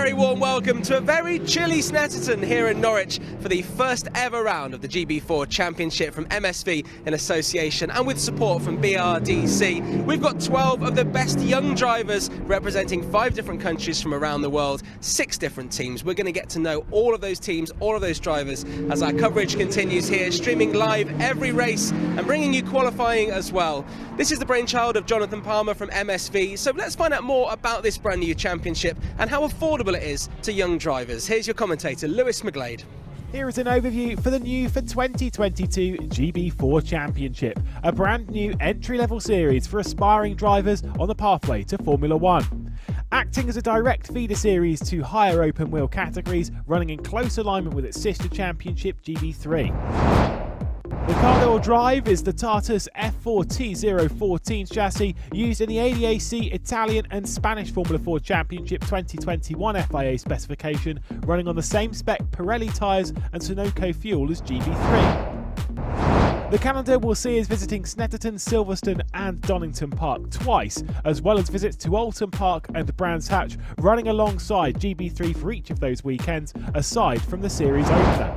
very warm welcome to a very chilly Snetterton here in Norwich for the first ever round of the GB4 Championship from MSV in association and with support from BRDC. We've got 12 of the best young drivers representing 5 different countries from around the world, 6 different teams. We're going to get to know all of those teams, all of those drivers as our coverage continues here, streaming live every race and bringing you qualifying as well. This is the brainchild of Jonathan Palmer from MSV, so let's find out more about this brand new championship and how affordable it is to young drivers. Here's your commentator, Lewis McGlade. Here is an overview for the new for 2022 GB4 Championship, a brand new entry-level series for aspiring drivers on the pathway to Formula 1. Acting as a direct feeder series to higher open wheel categories, running in close alignment with its sister championship GB3. The car that will drive is the Tartus F4 T014 chassis used in the ADAC Italian and Spanish Formula 4 Championship 2021 FIA specification, running on the same spec Pirelli tyres and Sunoco fuel as GB3. The calendar will see us visiting Snetterton, Silverstone and Donington Park twice, as well as visits to Alton Park and Brands Hatch, running alongside GB3 for each of those weekends, aside from the series opener.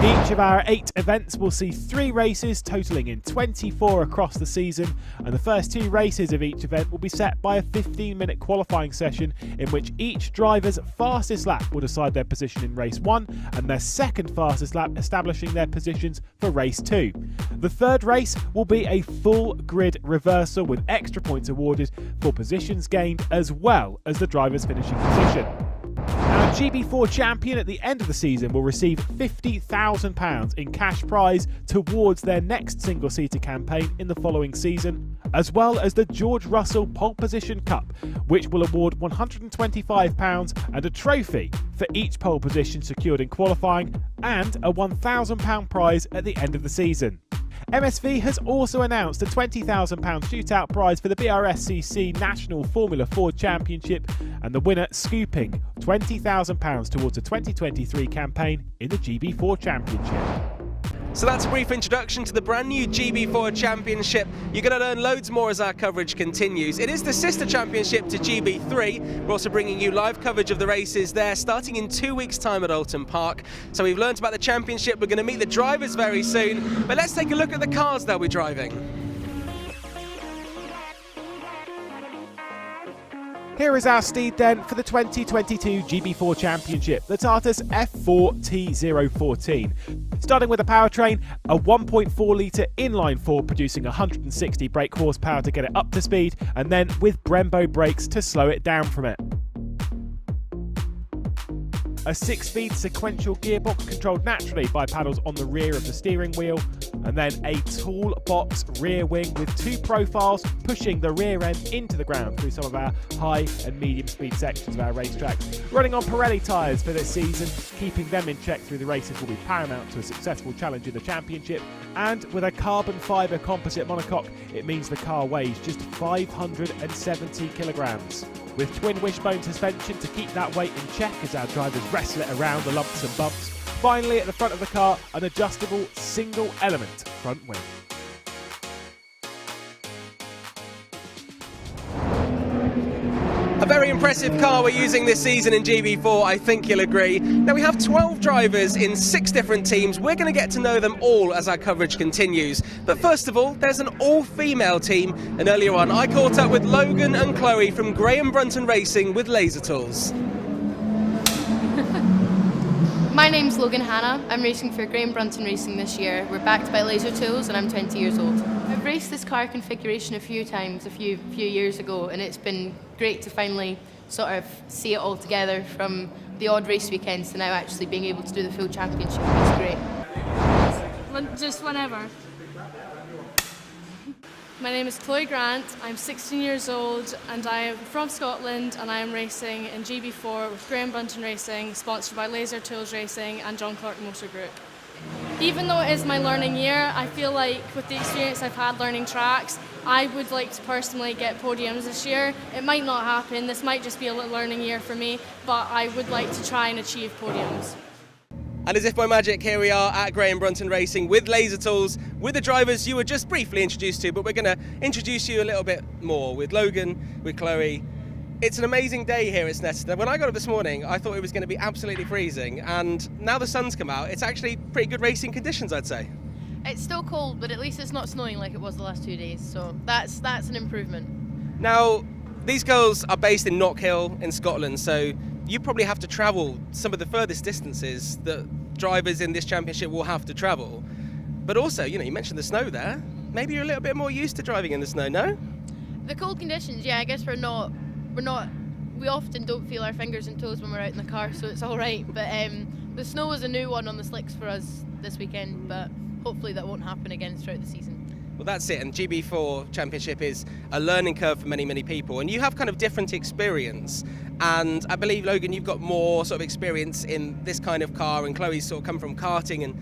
Each of our 8 events will see 3 races, totalling in 24 across the season, and the first 2 races of each event will be set by a 15-minute qualifying session in which each driver's fastest lap will decide their position in race 1 and their second fastest lap establishing their positions for race 2. The third race will be a full grid reversal with extra points awarded for positions gained as well as the driver's finishing position. Our GB4 champion at the end of the season will receive £50,000 in cash prize towards their next single-seater campaign in the following season, as well as the George Russell Pole Position Cup, which will award £125 and a trophy for each pole position secured in qualifying and a £1,000 prize at the end of the season. MSV has also announced a £20,000 shootout prize for the BRSCC National Formula 4 Championship and the winner scooping £20,000 towards a 2023 campaign in the GB4 Championship. So that's a brief introduction to the brand new GB4 Championship. You're going to learn loads more as our coverage continues. It is the sister championship to GB3. We're also bringing you live coverage of the races there, starting in 2 weeks' time at Alton Park. So we've learned about the championship. We're going to meet the drivers very soon. But let's take a look at the cars they'll be driving. Here is our steed then for the 2022 GB4 Championship, the Tartus F4 T014. Starting with a powertrain, a 1.4 litre inline-4 producing 160 brake horsepower to get it up to speed, and then with Brembo brakes to slow it down from it. A 6-speed sequential gearbox controlled naturally by paddles on the rear of the steering wheel, and then a toolbox rear wing with 2 profiles pushing the rear end into the ground through some of our high and medium speed sections of our racetrack. Running on Pirelli tyres for this season, keeping them in check through the races will be paramount to a successful challenge in the championship, and with a carbon fibre composite monocoque, it means the car weighs just 570 kilograms. With twin wishbone suspension to keep that weight in check as our drivers wrestle it around the lumps and bumps. Finally, at the front of the car, an adjustable single element front wing. A very impressive car we're using this season in GB4, I think you'll agree. Now we have 12 drivers in 6 different teams. We're going to get to know them all as our coverage continues. But first of all, there's an all-female team. And earlier on, I caught up with Logan and Chloe from Graham Brunton Racing with Laser Tools. My name's Logan Hannah. I'm racing for Graham Brunton Racing this year. We're backed by Laser Tools and I'm 20 years old. I've raced this car configuration a few times a few years ago, and it's been great to finally sort of see it all together from the odd race weekends to now actually being able to do the full championship. It's great. Just whenever. My name is Chloe Grant, I'm 16 years old and I am from Scotland, and I am racing in GB4 with Graham Brunton Racing, sponsored by Laser Tools Racing and John Clark Motor Group. Even though it is my learning year, I feel like with the experience I've had learning tracks, I would like to personally get podiums this year. It might not happen, this might just be a learning year for me, but I would like to try and achieve podiums. And as if by magic, here we are at Graham Brunton Racing with Laser Tools, with the drivers you were just briefly introduced to, but we're going to introduce you a little bit more with Logan, with Chloe. It's an amazing day here at Snetterton. When I got up this morning, I thought it was going to be absolutely freezing, and now the sun's come out. It's actually pretty good racing conditions, I'd say. It's still cold, but at least it's not snowing like it was the last 2 days, so that's an improvement. Now, these girls are based in Knockhill in Scotland, so you probably have to travel some of the furthest distances that drivers in this championship will have to travel. But also, you mentioned the snow there. Maybe you're a little bit more used to driving in the snow, no? The cold conditions, yeah, I guess we often don't feel our fingers and toes when we're out in the car, so it's all right. But the snow was a new one on the slicks for us this weekend, but hopefully that won't happen again throughout the season. Well, that's it, and GB4 Championship is a learning curve for many, many people, and you have kind of different experience, and I believe, Logan, you've got more sort of experience in this kind of car, and Chloe's sort of come from karting, and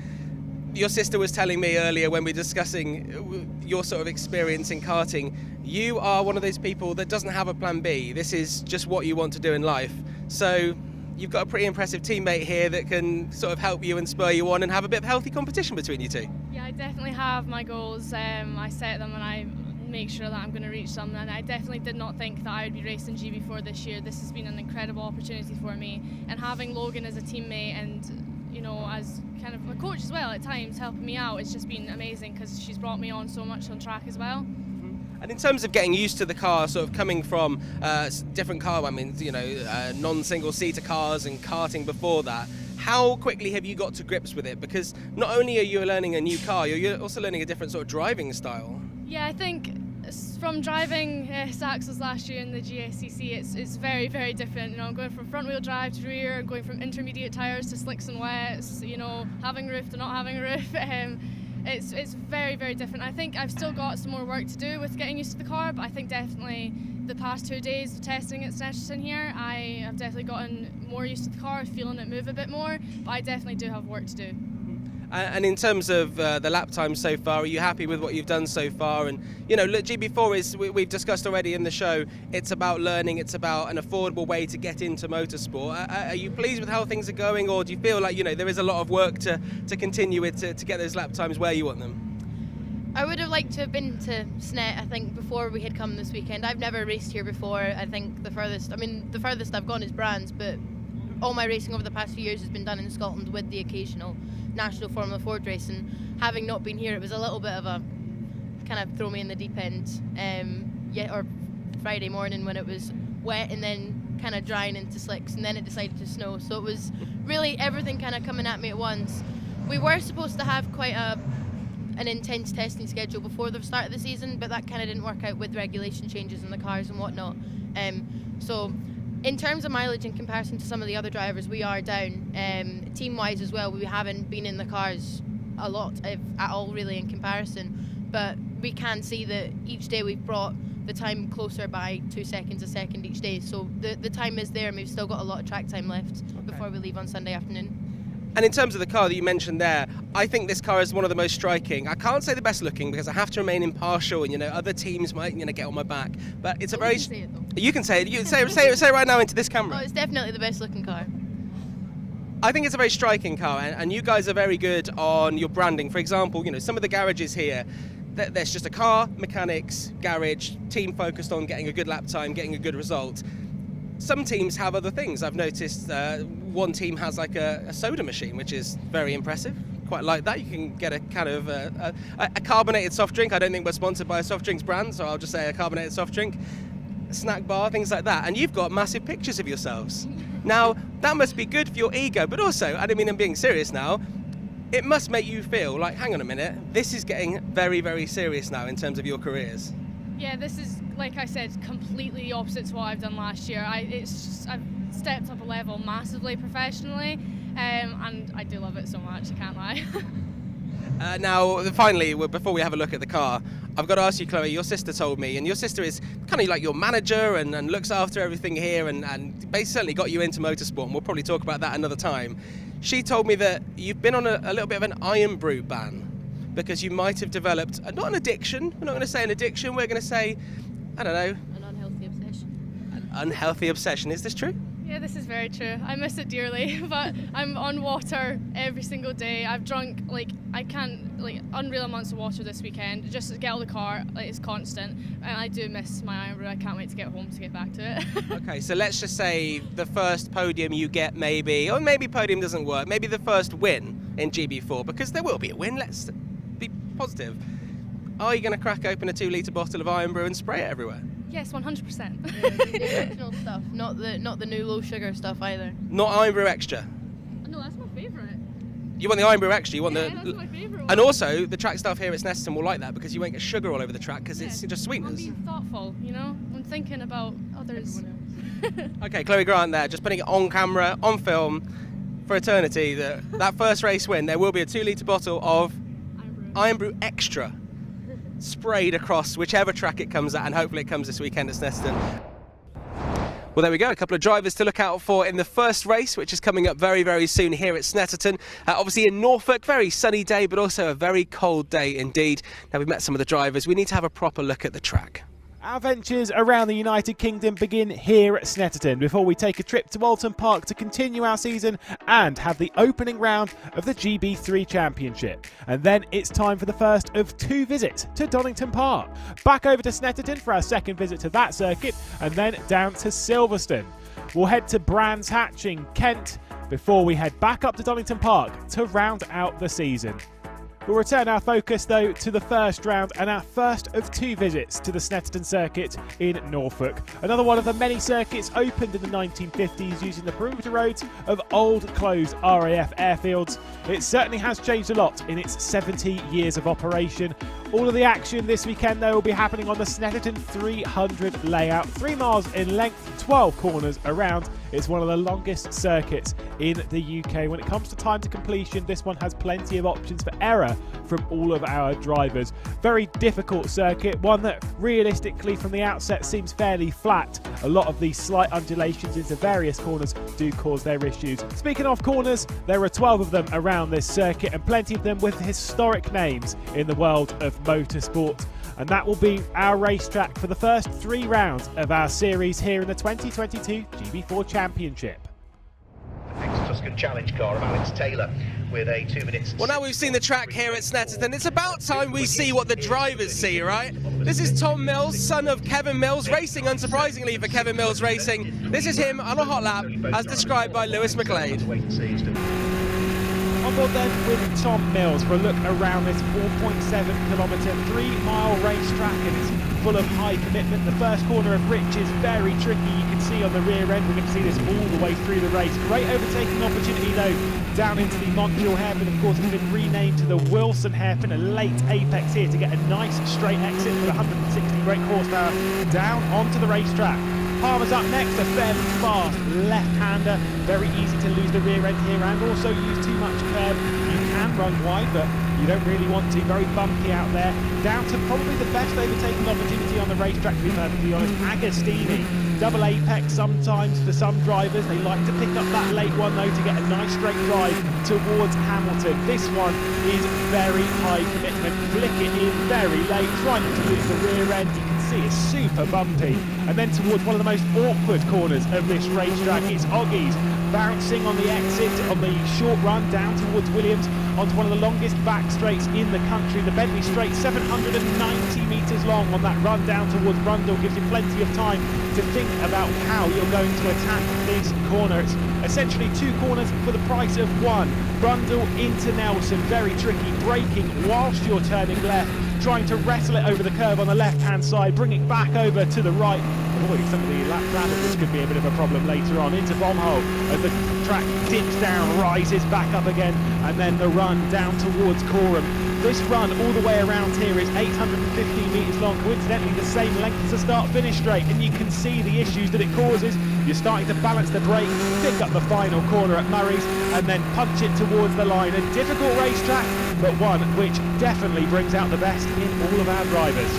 your sister was telling me earlier when we were discussing your sort of experience in karting, you are one of those people that doesn't have a plan B. This is just what you want to do in life. So you've got a pretty impressive teammate here that can sort of help you and spur you on and have a bit of healthy competition between you two. Yeah, I definitely have my goals. I set them and I make sure that I'm going to reach them, and I definitely did not think that I would be racing GB4 this year. This has been an incredible opportunity for me, and having Logan as a teammate and as kind of a coach as well at times, helping me out, it's just been amazing because she's brought me on so much on track as well. And in terms of getting used to the car, sort of coming from different car, non-single seater cars and karting before that, how quickly have you got to grips with it? Because not only are you learning a new car, you're also learning a different sort of driving style. Yeah, I think from driving Saxos last year in the GSCC, it's very, very different. I'm going from front wheel drive to rear, going from intermediate tyres to slicks and wets, having a roof to not having a roof. It's very, very different. I think I've still got some more work to do with getting used to the car, but I think definitely the past 2 days of testing at Snetterton here, I have definitely gotten more used to the car, feeling it move a bit more, but I definitely do have work to do. And in terms of the lap time so far, are you happy with what you've done so far? And look, GB4 is, we've discussed already in the show, it's about learning, it's about an affordable way to get into motorsport. Are you pleased with how things are going, or do you feel like there is a lot of work to continue with to get those lap times where you want them? I would have liked to have been to Snet, I think, before we had come this weekend. I've never raced here before. I think the furthest I've gone is Brands, but all my racing over the past few years has been done in Scotland with the occasional national Formula Ford race, and having not been here, it was a little bit of a kind of throw me in the deep end or Friday morning when it was wet and then kind of drying into slicks, and then it decided to snow, so it was really everything kind of coming at me at once. We were supposed to have quite an intense testing schedule before the start of the season, but that kind of didn't work out with regulation changes in the cars and whatnot. So in terms of mileage in comparison to some of the other drivers, we are down. Team-wise as well, we haven't been in the cars a lot, if at all really, in comparison. But we can see that each day we've brought the time closer by 2 seconds a second each day. So the time is there, and we've still got a lot of track time left before we leave on Sunday afternoon. And in terms of the car that you mentioned there, I think this car is one of the most striking. I can't say the best looking because I have to remain impartial, and other teams might get on my back. But it's a very. You can say it, though. You can say it. You say it right now into this camera. Oh, it's definitely the best looking car. I think it's a very striking car, and you guys are very good on your branding. For example, some of the garages here, there's just a car, mechanics, garage, team focused on getting a good lap time, getting a good result. Some teams have other things. I've noticed one team has like a soda machine, which is very impressive. Quite like that. You can get a kind of a carbonated soft drink. I don't think we're sponsored by a soft drinks brand, so I'll just say a carbonated soft drink. A snack bar, things like that. And you've got massive pictures of yourselves. Now, that must be good for your ego, but also, I don't mean I'm being serious now, it must make you feel like, hang on a minute, this is getting very, very serious now in terms of your careers. Yeah, this is, like I said, completely the opposite to what I've done last year. I've stepped up a level massively professionally, and I do love it so much, I can't lie. Now, finally, before we have a look at the car, I've got to ask you, Chloe, your sister told me, and your sister is kind of like your manager and looks after everything here and basically got you into motorsport, and we'll probably talk about that another time. She told me that you've been on a little bit of an iron brew ban because you might have developed, not an addiction, we're not going to say an addiction, we're going to say, I don't know. An unhealthy obsession. An unhealthy obsession, is this true? Yeah, Yeah, this is very true. I miss it dearly, but I'm on water every single day. I've drunk unreal amounts of water this weekend just to get out of the car. It's constant, and I do miss my Iron Brew. I can't wait to get home to get back to it. Okay, so let's just say the first podium you get, maybe, or maybe podium doesn't work, maybe the first win in GB4, because there will be a win, let's be positive. Are you going to crack open a 2-litre bottle of Iron Brew and spray it everywhere? Yes, 100%. The original stuff, not the new low sugar stuff either. Not Iron Brew Extra? No, that's my favourite. You want the Iron Brew Extra, you want that's my favourite one. And also, the track staff here at Snetterton will like that because you won't get sugar all over the track because it's just sweeteners. I'm being thoughtful, you know? I'm thinking about others. Okay, Chloe Grant there, just putting it on camera, on film, for eternity, that first race win, there will be a 2-litre bottle of Iron Brew Extra sprayed across whichever track it comes at, and hopefully it comes this weekend at Snetterton. Well, there we go, a couple of drivers to look out for in the first race, which is coming up very, very soon here at Snetterton. Obviously in Norfolk, very sunny day, but also a very cold day indeed. Now, we've met some of the drivers, we need to have a proper look at the track. Our ventures around the United Kingdom begin here at Snetterton before we take a trip to Walton Park to continue our season and have the opening round of the GB3 Championship. And then it's time for the first of 2 visits to Donington Park. Back over to Snetterton for our second visit to that circuit, and then down to Silverstone. We'll head to Brands Hatch in Kent before we head back up to Donington Park to round out the season. We'll return our focus though to the first round and our first of 2 visits to the Snetterton circuit in Norfolk. Another one of the many circuits opened in the 1950s using the perimeter roads of old closed RAF airfields. It certainly has changed a lot in its 70 years of operation. All of the action this weekend though will be happening on the Snetterton 300 layout, 3 miles in length, 12 corners around. It's one of the longest circuits in the UK. When it comes to time to completion, this one has plenty of options for error from all of our drivers. Very difficult circuit, one that realistically from the outset seems fairly flat. A lot of these slight undulations into various corners do cause their issues. Speaking of corners, there are 12 of them around this circuit and plenty of them with historic names in the world of motorsport. And that will be our racetrack for the first 3 rounds of our series here in the 2022 GB4 Championship. Ex-Tuscan challenge car of Alex Taylor with a 2 minutes. Well, now we've seen the track here at Snetterton, it's about time we see what the drivers see, right? This is Tom Mills, son of Kevin Mills, racing unsurprisingly for Kevin Mills Racing. This is him on a hot lap, as described by Lewis McLeod. On board then with Tom Mills for a look around this 4.7-kilometre, 3-mile racetrack, and it's full of high commitment. The first corner of Rich is very tricky. You can see on the rear end, we're going to see this all the way through the race. Great overtaking opportunity though, down into the Montreal hairpin. Of course, it's been renamed to the Wilson hairpin. A late apex here to get a nice straight exit with 160 brake horsepower down onto the racetrack. Palmer's up next, a fairly fast left-hander. Very easy to lose the rear end here and also use too much curb. You can run wide, but you don't really want to. Very bumpy out there. Down to probably the best overtaking opportunity on the racetrack, to be perfectly honest, Agostini. Double apex sometimes for some drivers. They like to pick up that late one though to get a nice straight drive towards Hamilton. This one is very high commitment. Flick it in very late, trying not to lose the rear end. You can see it's super bumpy. And then towards one of the most awkward corners of this racetrack, it's Oggies bouncing on the exit on the short run down towards Williams onto one of the longest back straights in the country. The Bentley Straight, 790 metres long on that run down towards Brundle, gives you plenty of time to think about how you're going to attack this corner. It's essentially 2 corners for the price of 1. Brundle into Nelson, very tricky, braking whilst you're turning left, trying to wrestle it over the curve on the left-hand side, bring it back over to the right, avoiding some of the lap traffic, which could be a bit of a problem later on, into Bomhole as the track dips down, rises back up again, and then the run down towards Coram. This run all the way around here is 815 metres long, coincidentally the same length as the start-finish straight, and you can see the issues that it causes. You're starting to balance the brake, pick up the final corner at Murray's, and then punch it towards the line. A difficult racetrack, but one which definitely brings out the best in all of our drivers.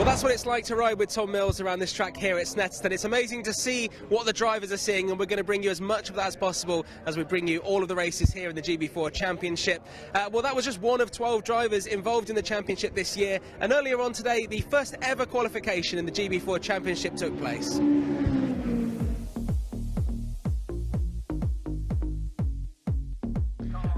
Well, that's what it's like to ride with Tom Mills around this track here at Snetterton. It's amazing to see what the drivers are seeing, and we're going to bring you as much of that as possible as we bring you all of the races here in the GB4 Championship. Well, that was just one of 12 drivers involved in the championship this year, and earlier on today, the first ever qualification in the GB4 Championship took place.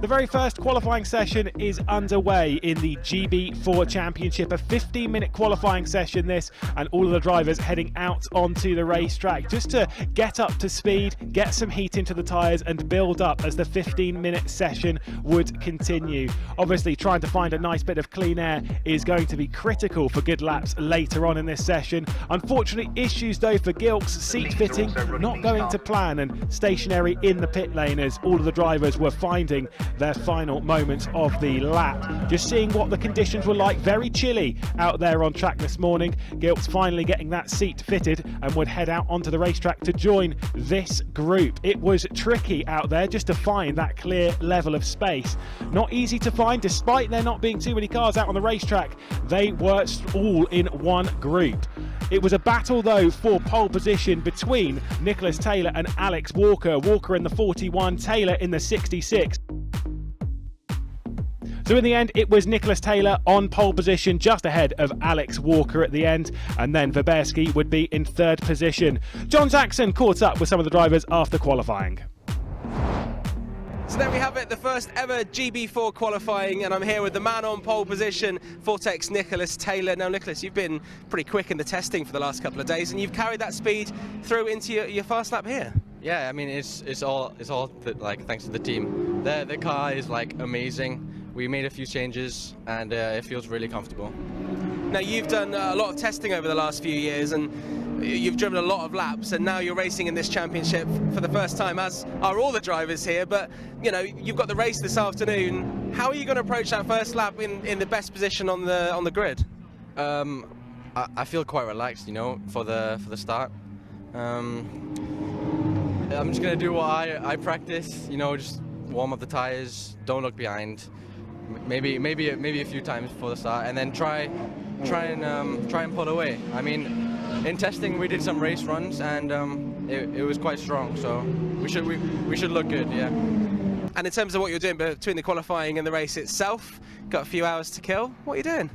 The very first qualifying session is underway in the GB4 Championship, a 15-minute qualifying session this, and all of the drivers heading out onto the racetrack just to get up to speed, get some heat into the tyres and build up as the 15-minute session would continue. Obviously, trying to find a nice bit of clean air is going to be critical for good laps later on in this session. Unfortunately, issues though for Gilks, seat fitting not going to plan and stationary in the pit lane as all of the drivers were finding their final moments of the lap. Just seeing what the conditions were like, very chilly out there on track this morning. Gilks finally getting that seat fitted and would head out onto the racetrack to join this group. It was tricky out there just to find that clear level of space. Not easy to find, despite there not being too many cars out on the racetrack. They were all in one group. It was a battle though for pole position between Nicholas Taylor and Alex Walker. Walker in the 41, Taylor in the 66. So in the end, it was Nicholas Taylor on pole position, just ahead of Alex Walker at the end, and then Weberski would be in third position. John Jackson caught up with some of the drivers after qualifying. So there we have it, the first ever GB4 qualifying, and I'm here with the man on pole position, Vortec's Nicholas Taylor. Now, Nicholas, you've been pretty quick in the testing for the last couple of days, and you've carried that speed through into your fast lap here. Yeah, I mean, it's all like thanks to the team. The car is like amazing. We made a few changes, and it feels really comfortable. Now, you've done a lot of testing over the last few years, and you've driven a lot of laps, and now you're racing in this championship for the first time, as are all the drivers here. But you know, you've got the race this afternoon. How are you going to approach that first lap in the best position on the grid? I feel quite relaxed, you know, for the start. I'm just going to do what I practice, you know, just warm up the tires, don't look behind. Maybe a few times before the start, and then try and pull away. I mean, in testing we did some race runs, and it was quite strong. So we should look good, yeah. And in terms of what you're doing between the qualifying and the race itself, got a few hours to kill. What are you doing?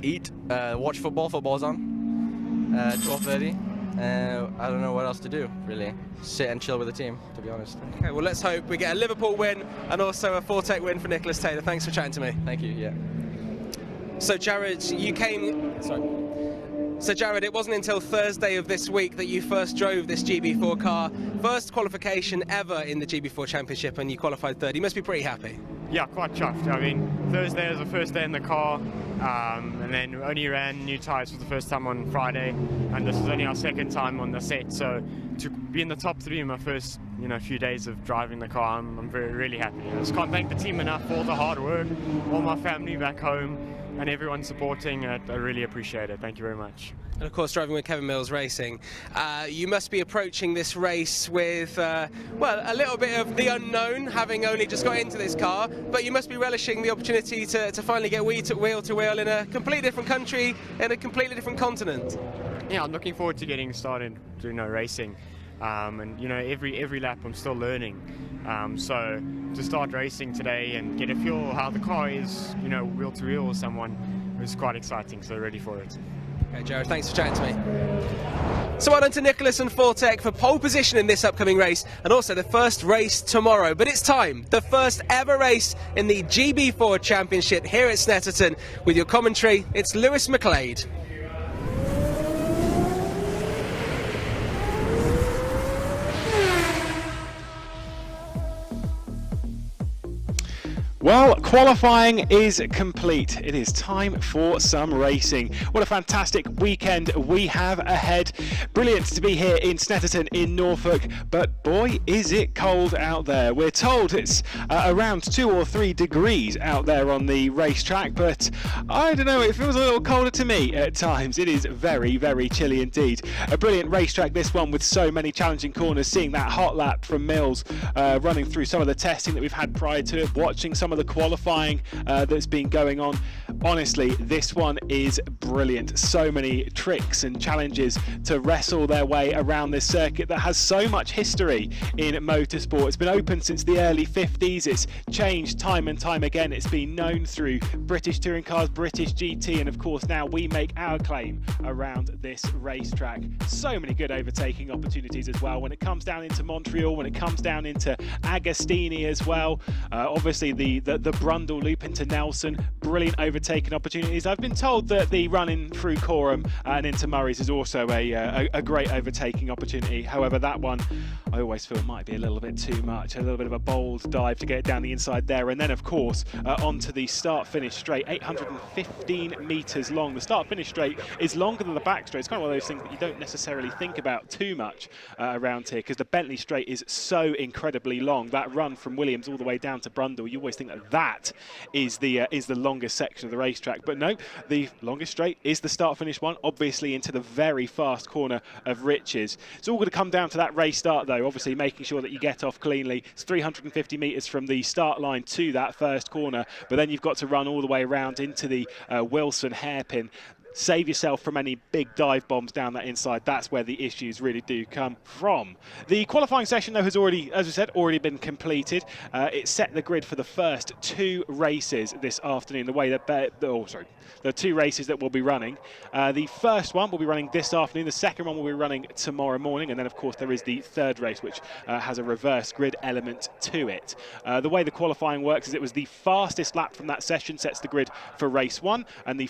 Eat, watch football. Football's on. 12:30. I don't know what else to do, really. Sit and chill with the team, to be honest. Okay, well, let's hope we get a Liverpool win and also a Vortec win for Nicholas Taylor. Thanks for chatting to me. Thank you, yeah. So, Jared, Jared, it wasn't until Thursday of this week that you first drove this GB4 car. First qualification ever in the GB4 Championship, and you qualified third. You must be pretty happy. Yeah, quite chuffed. I mean, Thursday was the first day in the car, and then only ran new tyres for the first time on Friday, and this is only our second time on the set. So to be in the top three in my first, few days of driving the car, I'm really happy. I just can't thank the team enough for all the hard work, all my family back home, and everyone supporting it. I really appreciate it. Thank you very much. And of course, driving with Kevin Mills Racing, you must be approaching this race with, well, a little bit of the unknown, having only just got into this car, but you must be relishing the opportunity to finally get wheel to wheel in a completely different country, in a completely different continent. Yeah, I'm looking forward to getting started, racing. And every lap I'm still learning. So to start racing today and get a feel how the car is, wheel to wheel with someone, was quite exciting. So ready for it. Okay, Jared, thanks for chatting to me. So well done to Nicholas and Vortec for pole position in this upcoming race, and also the first race tomorrow. But it's time, the first ever race in the GB4 Championship here at Snetterton. With your commentary, it's Lewis McLeod. Well, qualifying is complete. It is time for some racing. What a fantastic weekend we have ahead. Brilliant to be here in Snetterton in Norfolk, but boy, is it cold out there. We're told it's around 2 or 3 degrees out there on the racetrack, but I don't know, it feels a little colder to me at times. It is very, very chilly indeed. A brilliant racetrack, this one, with so many challenging corners. Seeing that hot lap from Mills, running through some of the testing that we've had prior to it, watching some of the qualifying that's been going on. Honestly, this one is brilliant. So many tricks and challenges to wrestle their way around this circuit that has so much history in motorsport. It's been open since the early 50s. It's changed time and time again. It's been known through British touring cars, British GT, and of course now we make our claim around this racetrack. So many good overtaking opportunities as well when it comes down into Montreal, when it comes down into Agostini as well. Obviously the Brundle loop into Nelson, brilliant overtaking opportunities. I've been told that the run-in through Coram and into Murray's is also a great overtaking opportunity. However, that one I always feel might be a little bit too much, a little bit of a bold dive to get it down the inside there. And then of course onto the start-finish straight, 815 metres long. The start-finish straight is longer than the back straight. It's kind of one of those things that you don't necessarily think about too much around here, because the Bentley straight is so incredibly long. That run from Williams all the way down to Brundle, you always think that that is the longest section of the racetrack, but no, the longest straight is the start-finish one, obviously into the very fast corner of Riches. It's all going to come down to that race start though, obviously making sure that you get off cleanly. It's 350 metres from the start line to that first corner, but then you've got to run all the way around into the Wilson hairpin. Save yourself from any big dive bombs down that inside. That's where the issues really do come from. The qualifying session, though, has already, as we said, already been completed. It set the grid for the first two races this afternoon. The way that the two races that we'll be running. The first one will be running this afternoon. The second one will be running tomorrow morning. And then, of course, there is the third race, which has a reverse grid element to it. The way the qualifying works is it was the fastest lap from that session sets the grid for race one, and the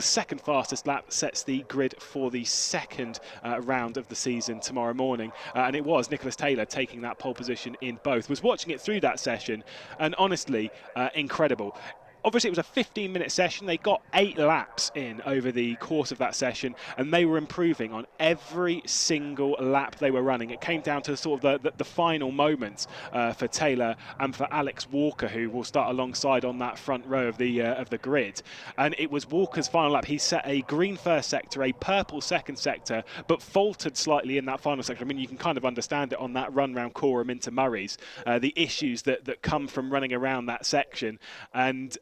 second fastest lap sets the grid for the second round of the season tomorrow morning. And it was Nicholas Taylor taking that pole position in both. Was watching it through that session, and honestly, incredible. Obviously, it was a 15-minute session. They got 8 laps in over the course of that session, and they were improving on every single lap they were running. It came down to sort of the final moments for Taylor and for Alex Walker, who will start alongside on that front row of the grid. And it was Walker's final lap. He set a green first sector, a purple second sector, but faltered slightly in that final sector. I mean, you can kind of understand it on that run round Coram into Murray's, the issues that come from running around that section. And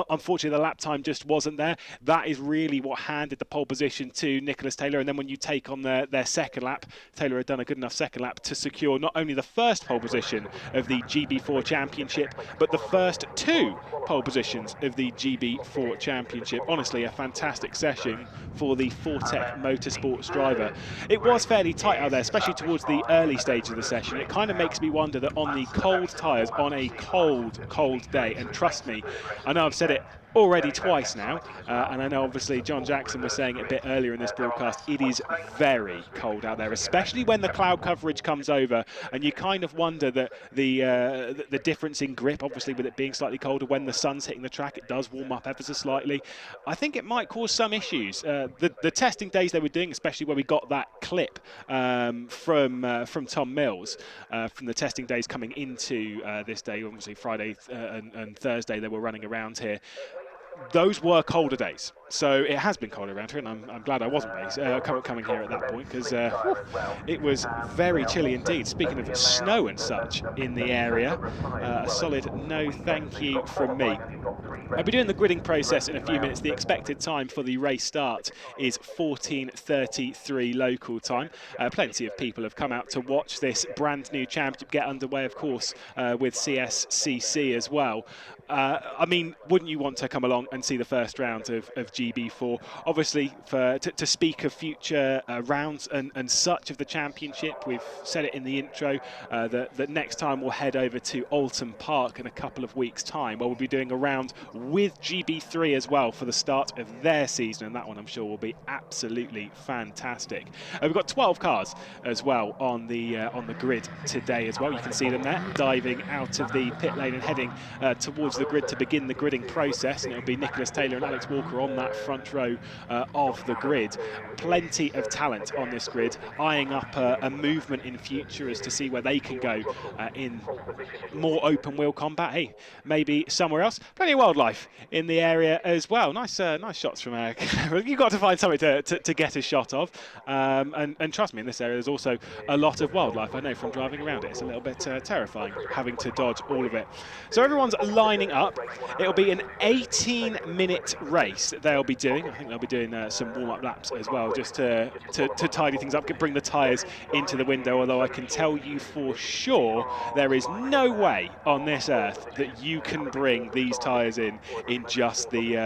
unfortunately, the lap time just wasn't there. That is really what handed the pole position to Nicholas Taylor. And then when you take on their second lap, Taylor had done a good enough second lap to secure not only the first pole position of the GB4 Championship, but the first 2 pole positions of the GB4 Championship. Honestly, a fantastic session for the Fortec Motorsports driver. It was fairly tight out there, especially towards the early stage of the session. It kind of makes me wonder that on the cold tyres, on a cold day, and trust me, I know I've said it already twice now, and I know obviously John Jackson was saying it a bit earlier in this broadcast, it is very cold out there, especially when the cloud coverage comes over, and you kind of wonder that the difference in grip, obviously with it being slightly colder, when the sun's hitting the track, it does warm up ever so slightly. I think it might cause some issues. The testing days they were doing, especially where we got that clip from Tom Mills, from the testing days coming into this day, obviously Friday and Thursday they were running around here. Those were colder days, so it has been cold around here, and I'm glad I wasn't coming here at that point, because it was very chilly indeed. Speaking of snow and such in the area, a solid no thank you from me. I'll be doing the gridding process in a few minutes. The expected time for the race start is 14:33 local time. Plenty of people have come out to watch this brand new championship get underway, of course, with CSCC as well. I mean, wouldn't you want to come along and see the first round of GB4? Obviously, to speak of future rounds and such of the championship, we've said it in the intro that next time we'll head over to Alton Park in a couple of weeks' time, where we'll be doing a round with GB3 as well for the start of their season, and that one I'm sure will be absolutely fantastic. We've got 12 cars as well on the grid today as well. You can see them there diving out of the pit lane and heading towards the grid to begin the gridding process, and it'll be Nicholas Taylor and Alex Walker on that that front row of the grid. Plenty of talent on this grid, eyeing up a movement in future as to see where they can go in more open wheel combat. Hey, maybe somewhere else. Plenty of wildlife in the area as well. Nice shots from you've got to find something to get a shot of. And trust me, in this area there's also a lot of wildlife. I know from driving around it, it's a little bit terrifying having to dodge all of it. So everyone's lining up. It'll be an 18-minute race that they'll be doing. I think they'll be doing some warm-up laps as well, just to tidy things up, bring the tyres into the window. Although I can tell you for sure there is no way on this earth that you can bring these tyres in just the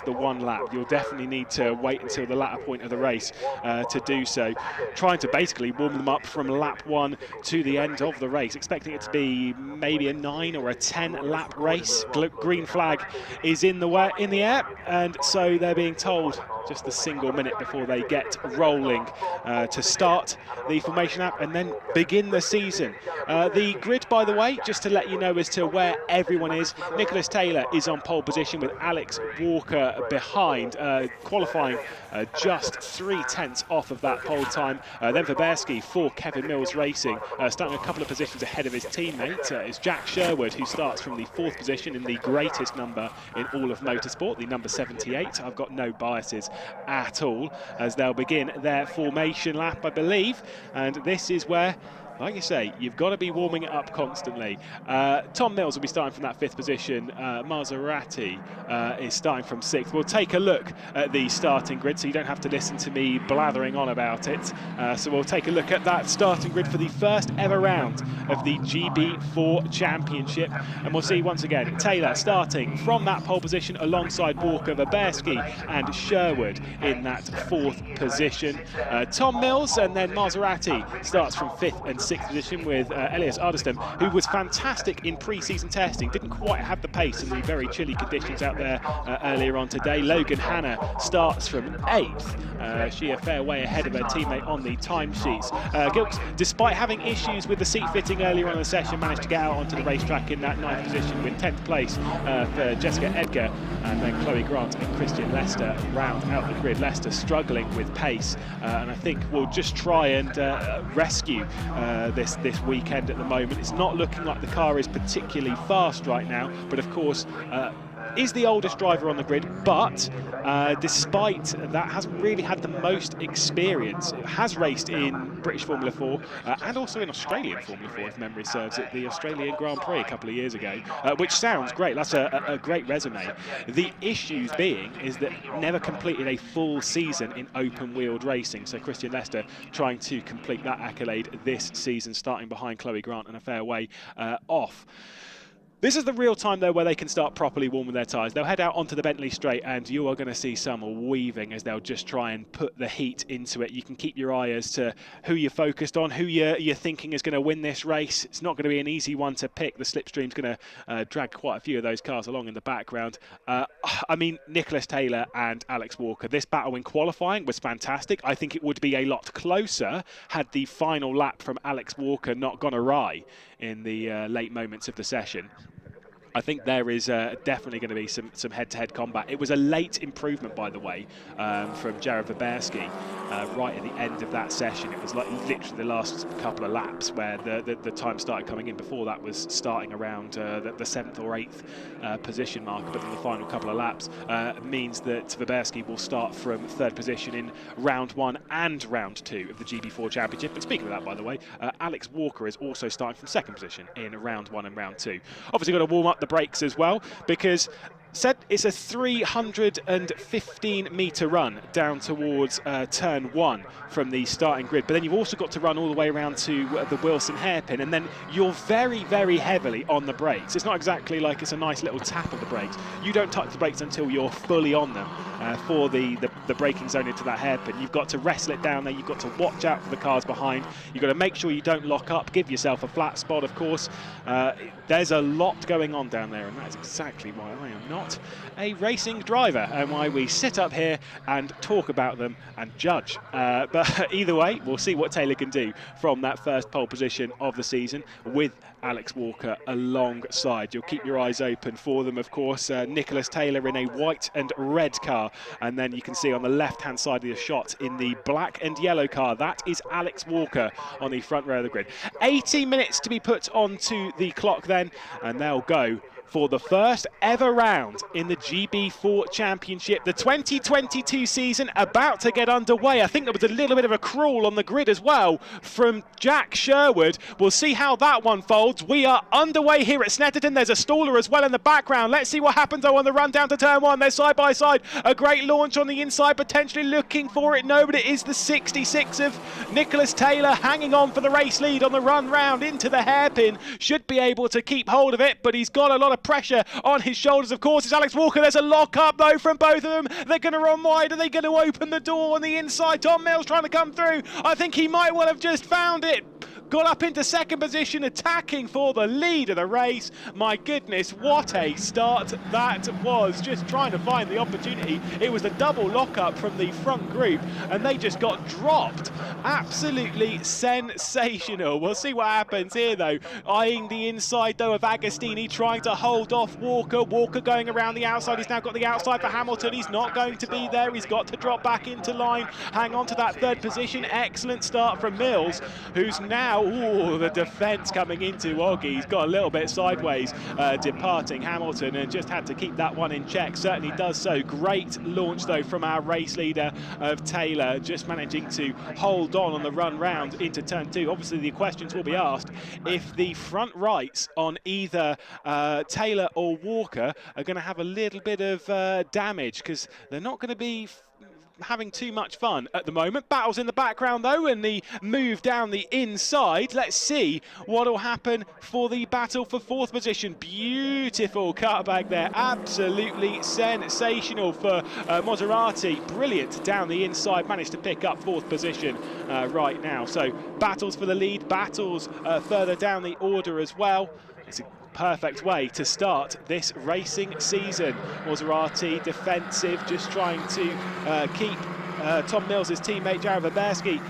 one lap. You'll definitely need to wait until the latter point of the race to do so. Trying to basically warm them up from lap 1 to the end of the race, expecting it to be maybe a 9 or a 10 lap race. Green flag is in the air, and so they're being told just a single minute before they get rolling to start the formation lap and then begin the season. The grid, by the way, just to let you know as to where everyone is: Nicholas Taylor is on pole position with Alex Walker behind, qualifying just 3/10 off of that pole time. Then Verbersky for Kevin Mills Racing, starting a couple of positions ahead of his teammate, is Jack Sherwood, who starts from the 4th position in the greatest number in all of motorsport, the number 78. I've got no biases at all as they'll begin their formation lap, I believe, and this is where, like you say, you've got to be warming it up constantly. Tom Mills will be starting from that 5th position. Maserati is starting from 6th. We'll take a look at the starting grid so you don't have to listen to me blathering on about it. So we'll take a look at that starting grid for the first ever round of the GB4 Championship. And we'll see once again Taylor starting from that pole position alongside Walker, Verbersky and Sherwood in that 4th position. Tom Mills and then Maserati starts from 5th and 6th position with Elias Ardestam, who was fantastic in pre-season testing, didn't quite have the pace in the very chilly conditions out there earlier on today. Logan Hanna starts from 8th. She a fair way ahead of her teammate on the timesheets. Gilks, despite having issues with the seat fitting earlier on in the session, managed to get out onto the racetrack in that 9th position with 10th place for Jessica Edgar, and then Chloe Grant and Christian Lester round out the grid. Lester struggling with pace, and I think we'll just try and rescue this weekend at the moment. It's not looking like the car is particularly fast right now, but of course is the oldest driver on the grid, but despite that hasn't really had the most experience. It has raced in British Formula 4 and also in Australian Formula 4, if memory serves, at the Australian Grand Prix a couple of years ago, which sounds great. That's a great resume. The issues being is that never completed a full season in open-wheeled racing. So Christian Lester trying to complete that accolade this season, starting behind Chloe Grant and a fair way off. This is the real time, though, where they can start properly warming their tyres. They'll head out onto the Bentley Straight, and you are going to see some weaving as they'll just try and put the heat into it. You can keep your eye as to who you're focused on, who you're thinking is going to win this race. It's not going to be an easy one to pick. The slipstream's going to drag quite a few of those cars along in the background. I mean, Nicholas Taylor and Alex Walker, this battle in qualifying was fantastic. I think it would be a lot closer had the final lap from Alex Walker not gone awry in the late moments of the session. I think there is definitely going to be some head-to-head combat. It was a late improvement, by the way, from Jared Verbersky right at the end of that session. It was like literally the last couple of laps where the time started coming in. Before that was starting around the 7th or 8th position mark, but then the final couple of laps means that Verbersky will start from 3rd position in round 1 and round 2 of the GB4 Championship. And speaking of that, by the way, Alex Walker is also starting from 2nd position in round 1 and round 2. Obviously got to warm up the brakes as well, because said it's a 315-metre run down towards turn 1 from the starting grid, but then you've also got to run all the way around to the Wilson hairpin, and then you're very, very heavily on the brakes. It's not exactly like it's a nice little tap of the brakes. You don't touch the brakes until you're fully on them for the braking zone into that hairpin. You've got to wrestle it down there. You've got to watch out for the cars behind. You've got to make sure you don't lock up, give yourself a flat spot, of course. There's a lot going on down there, and that is exactly why I am not a racing driver and why we sit up here and talk about them and judge. But either way, we'll see what Taylor can do from that first pole position of the season with Alex Walker alongside. You'll keep your eyes open for them, of course. Nicholas Taylor in a white and red car, and then you can see on the left-hand side of the shot in the black and yellow car, that is Alex Walker on the front row of the grid. 80 minutes to be put onto the clock then, and they'll go for the first ever round in the GB4 Championship. The 2022 season about to get underway. I think there was a little bit of a crawl on the grid as well from Jack Sherwood. We'll see how that one folds. We are underway here at Snetterton. There's a staller as well in the background. Let's see what happens though on the run down to turn one. They're side by side. A great launch on the inside, potentially looking for it. No, but it is the 66 of Nicholas Taylor hanging on for the race lead on the run round into the hairpin. Should be able to keep hold of it, but he's got a lot of pressure on his shoulders. Of course, it's Alex Walker. There's a lock up though from both of them. They're going to run wide. Are they going to open the door on the inside? Tom Mills trying to come through. I think he might well have just found it. Got up into second position, attacking for the lead of the race. My goodness, what a start that was. Just trying to find the opportunity. It was a double lock-up from the front group, and they just got dropped. Absolutely sensational. We'll see what happens here, though. Eyeing the inside, though, of Agostini, trying to hold off Walker. Walker going around the outside. He's now got the outside for Hamilton. He's not going to be there. He's got to drop back into line. Hang on to that third position. Excellent start from Mills, who's now... Ooh, the defence coming into Oggy. He's got a little bit sideways, departing Hamilton, and just had to keep that one in check. Certainly does so. Great launch, though, from our race leader of Taylor, just managing to hold on the run round into turn two. Obviously, the questions will be asked if the front rights on either Taylor or Walker are going to have a little bit of damage, because they're not going to be having too much fun at the moment. Battles in the background though, and the move down the inside. Let's see what will happen for the battle for fourth position. Beautiful cutback there, absolutely sensational for Maserati. Brilliant down the inside, managed to pick up fourth position right now. So battles for the lead, battles further down the order as well. It's a perfect way to start this racing season. Maserati defensive, just trying to keep Tom Mills' teammate Jared Waberski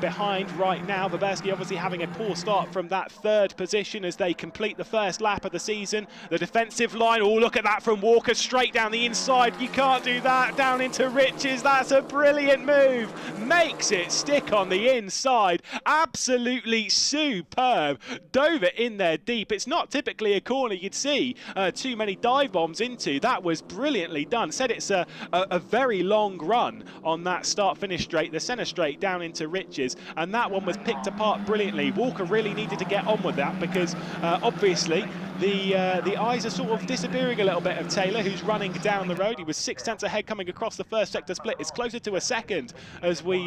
behind right now. Waberski obviously having a poor start from that third position as they complete the first lap of the season. The defensive line, oh look at that from Walker, straight down the inside. You can't do that, down into Riches. That's a brilliant move. Makes it stick on the inside. Absolutely superb. Dove it in there deep. It's not typically a corner you'd see too many dive bombs into. That was brilliantly done. Said it's a very long run on that start-finish straight, the centre straight down into Riches, and that one was picked apart brilliantly. Walker really needed to get on with that because obviously the eyes are sort of disappearing a little bit of Taylor, who's running down the road. He was 6 tenths ahead coming across the first sector split. It's closer to a second as we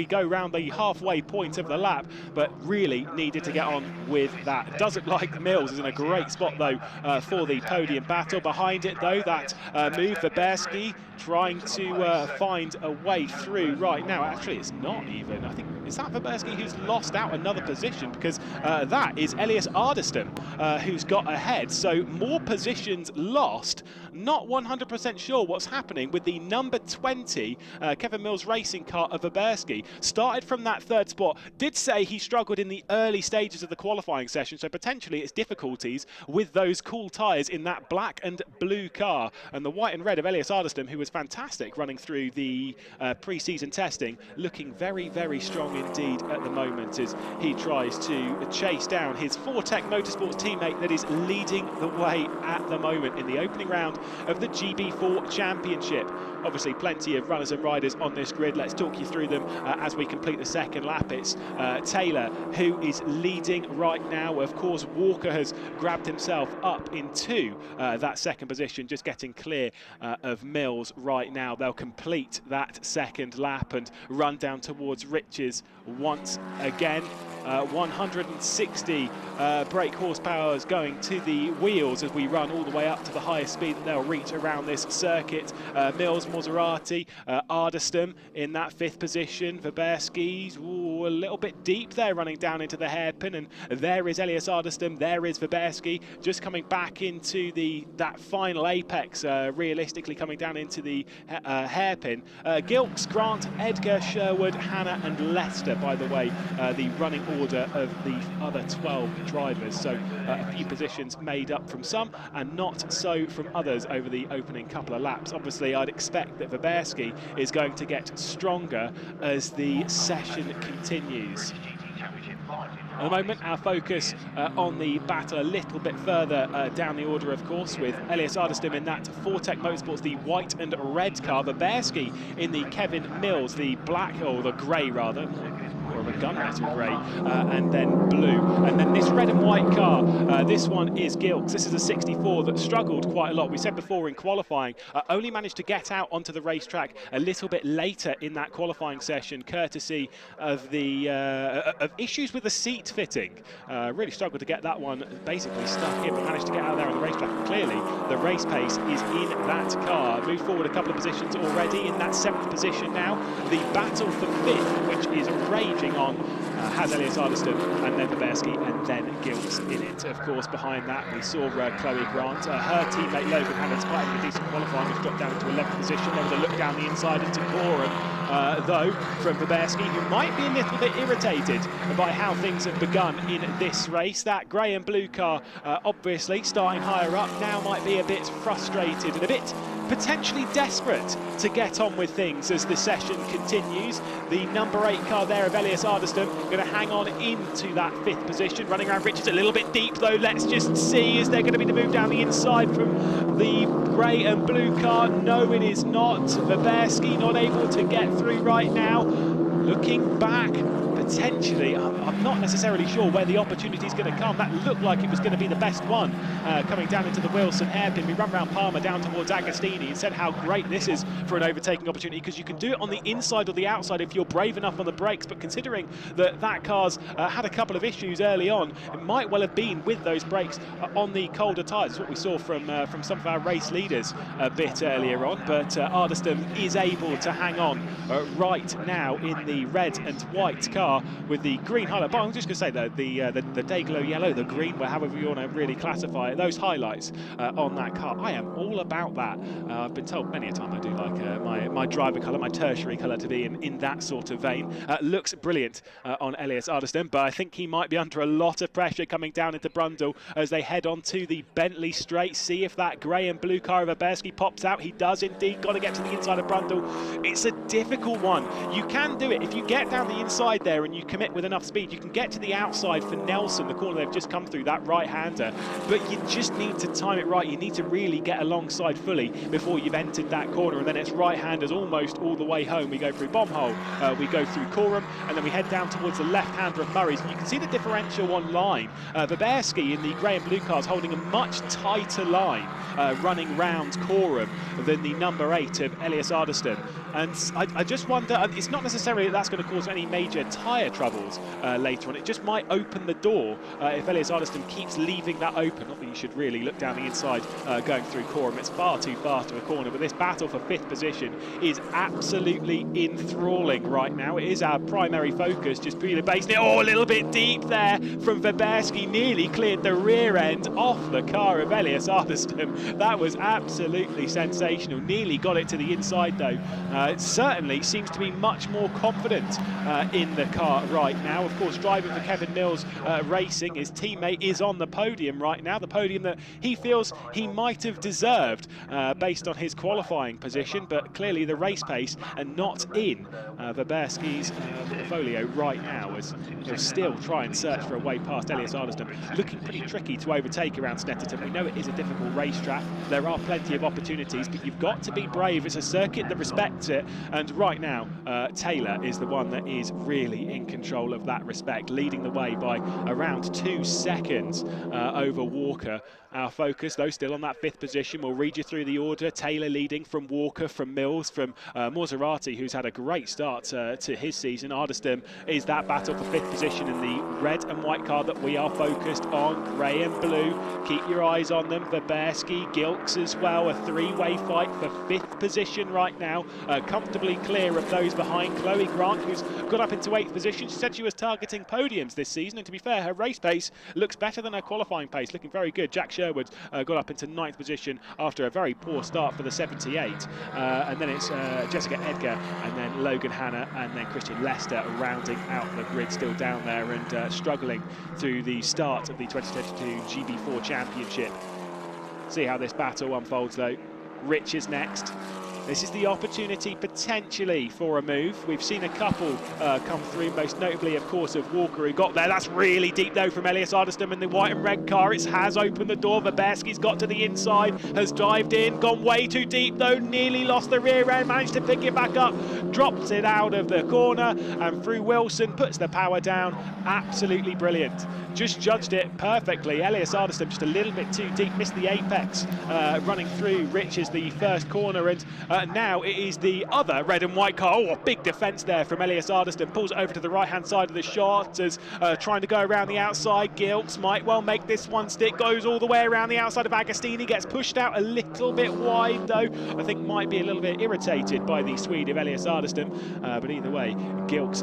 go round the halfway point of the lap, but really needed to get on with that. Doesn't like Mills is in a great spot though for the podium battle. Behind it though, that move for Waberski trying to find a way through right now. Actually, it's not even. I think, is that Waberski who's lost out another position? Because that is Elias Ardeston who's got ahead. So more positions lost. Not 100% sure what's happening with the number 20 Kevin Mills racing car of Waberski. Started from that third spot. Did say he struggled in the early stages of the qualifying session, so potentially it's difficulties with those cool tyres in that black and blue car. And the white and red of Elias Ardeston, who was fantastic running through the pre-season testing, looking very, very strong indeed at the moment as he tries to chase down his Fortec Motorsports teammate that is leading the way at the moment in the opening round of the GB4 Championship. Obviously plenty of runners and riders on this grid. Let's talk you through them as we complete the second lap. It's Taylor who is leading right now. Of course, Walker has grabbed himself up into that second position, just getting clear of Mills right now. They'll complete that second lap and run down towards Riches once again. 160 brake horsepower is going to the wheels as we run all the way up to the highest speed that they'll reach around this circuit. Mills Maserati, Ardestam in that 5th position. Verberski's a little bit deep there, running down into the hairpin, and there is Elias Ardestam, there is Verberski, just coming back into that final apex, realistically coming down into the hairpin. Gilks, Grant, Edgar, Sherwood, Hannah and Leicester, by the way, the running order of the other 12 drivers. So a few positions made up from some and not so from others over the opening couple of laps. Obviously, I'd expect that Verberski is going to get stronger as the session continues. At the moment, our focus on the battle a little bit further down the order, of course, with Elias Ardestam in that Fortec Motorsports, the white and red car, Verberski in the Kevin Mills, the black, or the grey rather, more of a gunmetal grey, and then blue. And then this red and white car, this one is Gilks. This is a 64 that struggled quite a lot. We said before in qualifying, only managed to get out onto the racetrack a little bit later in that qualifying session, courtesy of the of issues with the seat fitting. Really struggled to get that one basically stuck in, but managed to get out there on the racetrack. And clearly, the race pace is in that car. Moved forward a couple of positions already in that 7th position now. The battle for 5th, which is raging on, has Elias Ardestam and then Verberski and then Gilks in it. Of course, behind that we saw Chloe Grant. Her teammate Logan Hannah, despite having a decent qualifying, has dropped down into 11th position. There was a look down the inside into Coram, though, from Verberski, who might be a little bit irritated by how things have begun in this race. That grey and blue car, obviously starting higher up, now might be a bit frustrated and a bit potentially desperate to get on with things as the session continues. The number 8 car there of Elias Ardestam going to hang on into that 5th position, running around Richards a little bit deep though. Let's just see, is there going to be the move down the inside from the grey and blue car? No, it is not. Verberski not able to get through right now. Looking back, potentially, I'm not necessarily sure where the opportunity is going to come. That looked like it was going to be the best one, coming down into the Wilson hairpin. We run round Palmer down towards Agostini and said how great this is for an overtaking opportunity, because you can do it on the inside or the outside if you're brave enough on the brakes. But considering that car's had a couple of issues early on, it might well have been with those brakes on the colder tyres. That's what we saw from some of our race leaders a bit earlier on. But Ardestam is able to hang on right now in the red and white car with the green highlight. But I'm just going to say that the day glow yellow, the green, however you want to really classify it, those highlights on that car, I am all about that. I've been told many a time I do like my driver colour, my tertiary colour, to be in that sort of vein. Looks brilliant on Elias Ardestam, but I think he might be under a lot of pressure coming down into Brundle as they head on to the Bentley straight. See if that grey and blue car of Verberski pops out. He does indeed. Got to get to the inside of Brundle. It's a difficult one. You can do it if you get down the inside there and you commit with enough speed. You can get to the outside for Nelson, the corner they've just come through, that right-hander, but you just need to time it right. You need to really get alongside fully before you've entered that corner, and then it's right-handers almost all the way home. We go through Bombhole, we go through Coram, and then we head down towards the left-hander of Murray's, and you can see the differential on line. Verberski in the grey and blue cars holding a much tighter line running round Coram than the number 8 of Elias Ardestam. And I just wonder, it's not necessarily that's going to cause any major tyre troubles later on. It just might open the door if Elias Ardestam keeps leaving that open. Not that you should really look down the inside going through Coram. It's far too fast to a corner, but this battle for 5th position is absolutely enthralling right now. It is our primary focus, just really based it. Oh, a little bit deep there from Verberski, nearly cleared the rear end off the car of Elias Ardestam. That was absolutely sensational. Nearly got it to the inside though. It certainly seems to be much more confident in the car right now. Of course, driving for Kevin Mills Racing, his teammate is on the podium right now, the podium that he feels he might have deserved based on his qualifying position, but clearly the race pace and not in Verberski's portfolio right now, as he'll still try and search for a way past Elias Ardestam. Looking pretty tricky to overtake around Snetterton. We know it is a difficult racetrack. There are plenty of opportunities, but you've got to be brave. It's a circuit that respects it, and right now Taylor is the one that is really in control of that respect, leading the way by around 2 seconds over Walker. Our focus, though, still on that 5th position. We'll read you through the order. Taylor leading from Walker, from Mills, from Maserati, who's had a great start to his season. Ardeston is that battle for 5th position in the red and white car that we are focused on. Grey and blue, keep your eyes on them. Waberski, Gilks as well, a 3-way fight for 5th position right now. Comfortably clear of those behind. Chloe Grant, who's got up into 8th position. She said she was targeting podiums this season, and to be fair, her race pace looks better than her qualifying pace, looking very good. Jack Sherwood got up into 9th position after a very poor start for the 78. And then it's Jessica Edgar, and then Logan Hanna, and then Christian Lester rounding out the grid, still down there and struggling through the start of the 2022 GB4 Championship. See how this battle unfolds though. Rich is next. This is the opportunity potentially for a move. We've seen a couple come through, most notably, of course, of Walker, who got there. That's really deep, though, from Elias Ardeston in the white and red car. It has opened the door. Waberski's got to the inside, has dived in, gone way too deep, though, nearly lost the rear end, managed to pick it back up, drops it out of the corner, and through Wilson, puts the power down. Absolutely brilliant. Just judged it perfectly. Elias Ardeston just a little bit too deep, missed the apex, running through Rich is the first corner, and now it is the other red and white car. Oh, a big defence there from Elias Ardeston. Pulls it over to the right-hand side of the shot as trying to go around the outside. Gilks might well make this one stick. Goes all the way around the outside of Agostini. Gets pushed out a little bit wide, though. I think might be a little bit irritated by the Swede of Elias Ardeston. But either way, Gilks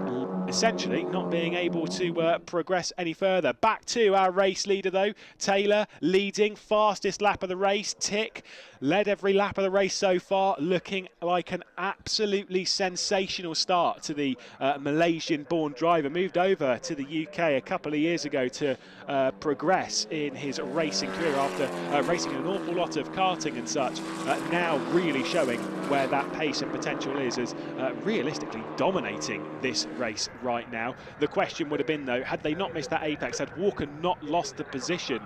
essentially not being able to progress any further. Back to our race leader, though. Taylor leading, fastest lap of the race. Tick led every lap of the race so far, looking like an absolutely sensational start to the Malaysian-born driver. Moved over to the UK a couple of years ago to progress in his racing career after racing an awful lot of karting and such. Now really showing where that pace and potential is, as realistically dominating this race right now. The question would have been, though, had they not missed that apex, had Walker not lost the position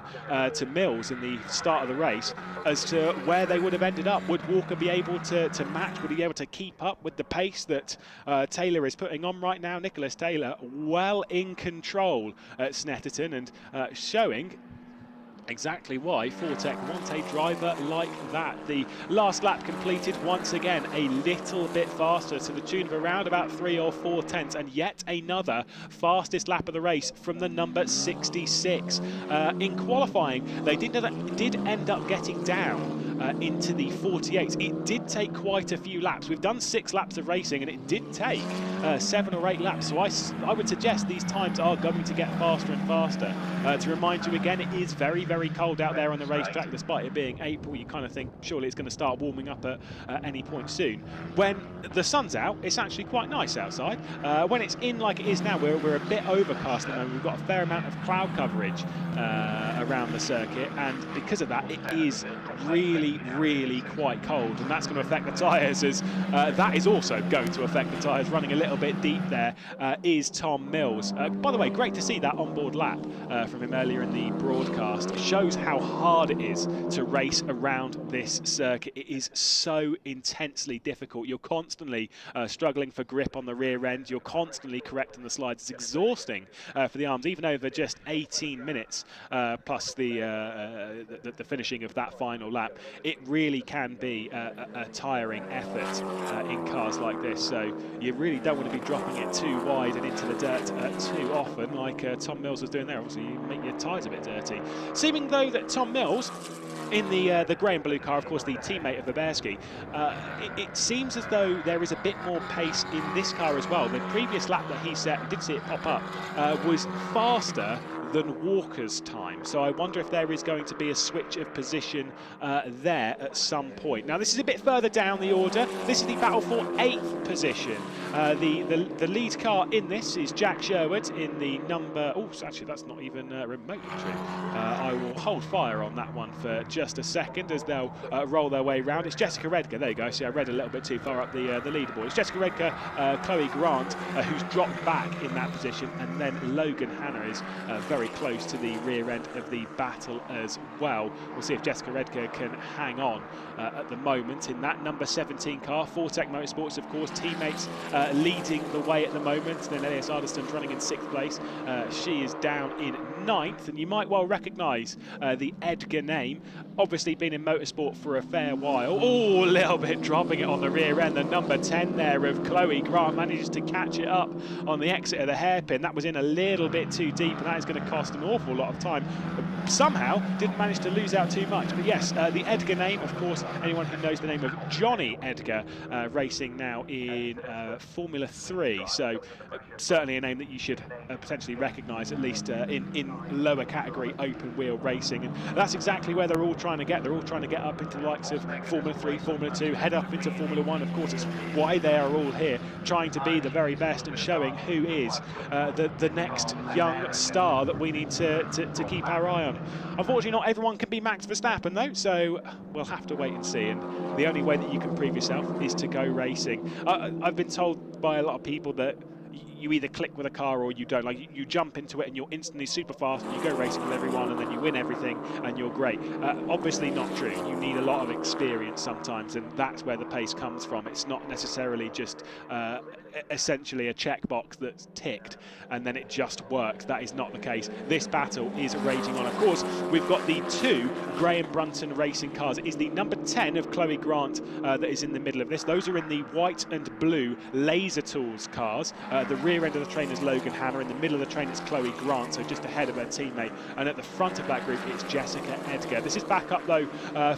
to Mills in the start of the race, as to where they would have ended up. Would Walker be able to match? Would he be able to keep up with the pace that Taylor is putting on right now? Nicholas Taylor well in control at Snetterton, and showing exactly why Fortec want a driver like that. The last lap completed once again a little bit faster, to the tune of around about 3 or 4 tenths, and yet another fastest lap of the race from the number 66. In qualifying, they did end up getting down into the 48s. It did take quite a few laps. We've done 6 laps of racing, and it did take 7 or 8 laps. So I would suggest these times are going to get faster and faster. To remind you again, it is very, very cold out there on the racetrack. Despite it being April, you kind of think surely it's going to start warming up at any point soon. When the sun's out, it's actually quite nice outside. When it's in like it is now, we're a bit overcast at the moment. We've got a fair amount of cloud coverage around the circuit, and because of that, it is really, really quite cold, and that's going to affect the tyres, as that is also going to affect the tyres. Running a little bit deep there is Tom Mills. By the way, great to see that onboard lap from him earlier in the broadcast. It shows how hard it is to race around this circuit. It is so intensely difficult. You're constantly struggling for grip on the rear end. You're constantly correcting the slides. It's exhausting for the arms, even over just 18 minutes plus the finishing of that final lap. It really can be a tiring effort in cars like this, so you really don't want to be dropping it too wide and into the dirt too often, like Tom Mills was doing there. Obviously, you make your tyres a bit dirty. Seeming, though, that Tom Mills, in the grey and blue car, of course the teammate of Waberski, it seems as though there is a bit more pace in this car as well. The previous lap that he set, did see it pop up, was faster than Walker's time. So I wonder if there is going to be a switch of position there at some point. Now, this is a bit further down the order. This is the battle for 8th position. The lead car in this is Jack Sherwood in the number... Oh, actually, that's not even remotely true. I will hold fire on that one for just a second as they'll roll their way round. It's Jessica Redger. There you go. See, I read a little bit too far up the leaderboard. It's Jessica Redger, Chloe Grant, who's dropped back in that position, and then Logan Hanna is very very close to the rear end of the battle as well. We'll see if Jessica Edgar can hang on at the moment in that number 17 car. Fortec Motorsports, of course, teammates leading the way at the moment. Then Elias Ardiston's running in 6th place. She is down in 9th, and you might well recognise the Edgar name. Obviously been in motorsport for a fair while. Oh, a little bit dropping it on the rear end. The number 10 there of Chloe Grant manages to catch it up on the exit of the hairpin. That was in a little bit too deep, and that is going to cost an awful lot of time. But somehow didn't manage to lose out too much. But yes, the Edgar name, of course, anyone who knows the name of Johnny Edgar, racing now in Formula 3. So certainly a name that you should potentially recognise, at least in lower category open wheel racing. And that's exactly where they're all trying to get. They're all trying to get up into the likes of Formula 3, Formula 2, head up into Formula 1. Of course, it's why they are all here, trying to be the very best and showing who is the next young star that we need to keep our eye on. Unfortunately, not everyone can be Max Verstappen though, so we'll have to wait and see. And the only way that you can prove yourself is to go racing. I've been told by a lot of people that you either click with a car or you don't. Like, you jump into it and you're instantly super fast and you go racing with everyone and then you win everything and you're great. Obviously not true. You need a lot of experience sometimes, and that's where the pace comes from. It's not necessarily just essentially a checkbox that's ticked and then it just works. That is not the case. This battle is raging on. Of course, we've got the 2 Graham Brunton racing cars. It is the number 10 of Chloe Grant that is in the middle of this. Those are in the white and blue Laser Tools cars. The rear end of the train is Logan Hanna. In the middle of the train is Chloe Grant, so just ahead of her teammate. And at the front of that group, it's Jessica Edgar. This is back up, though,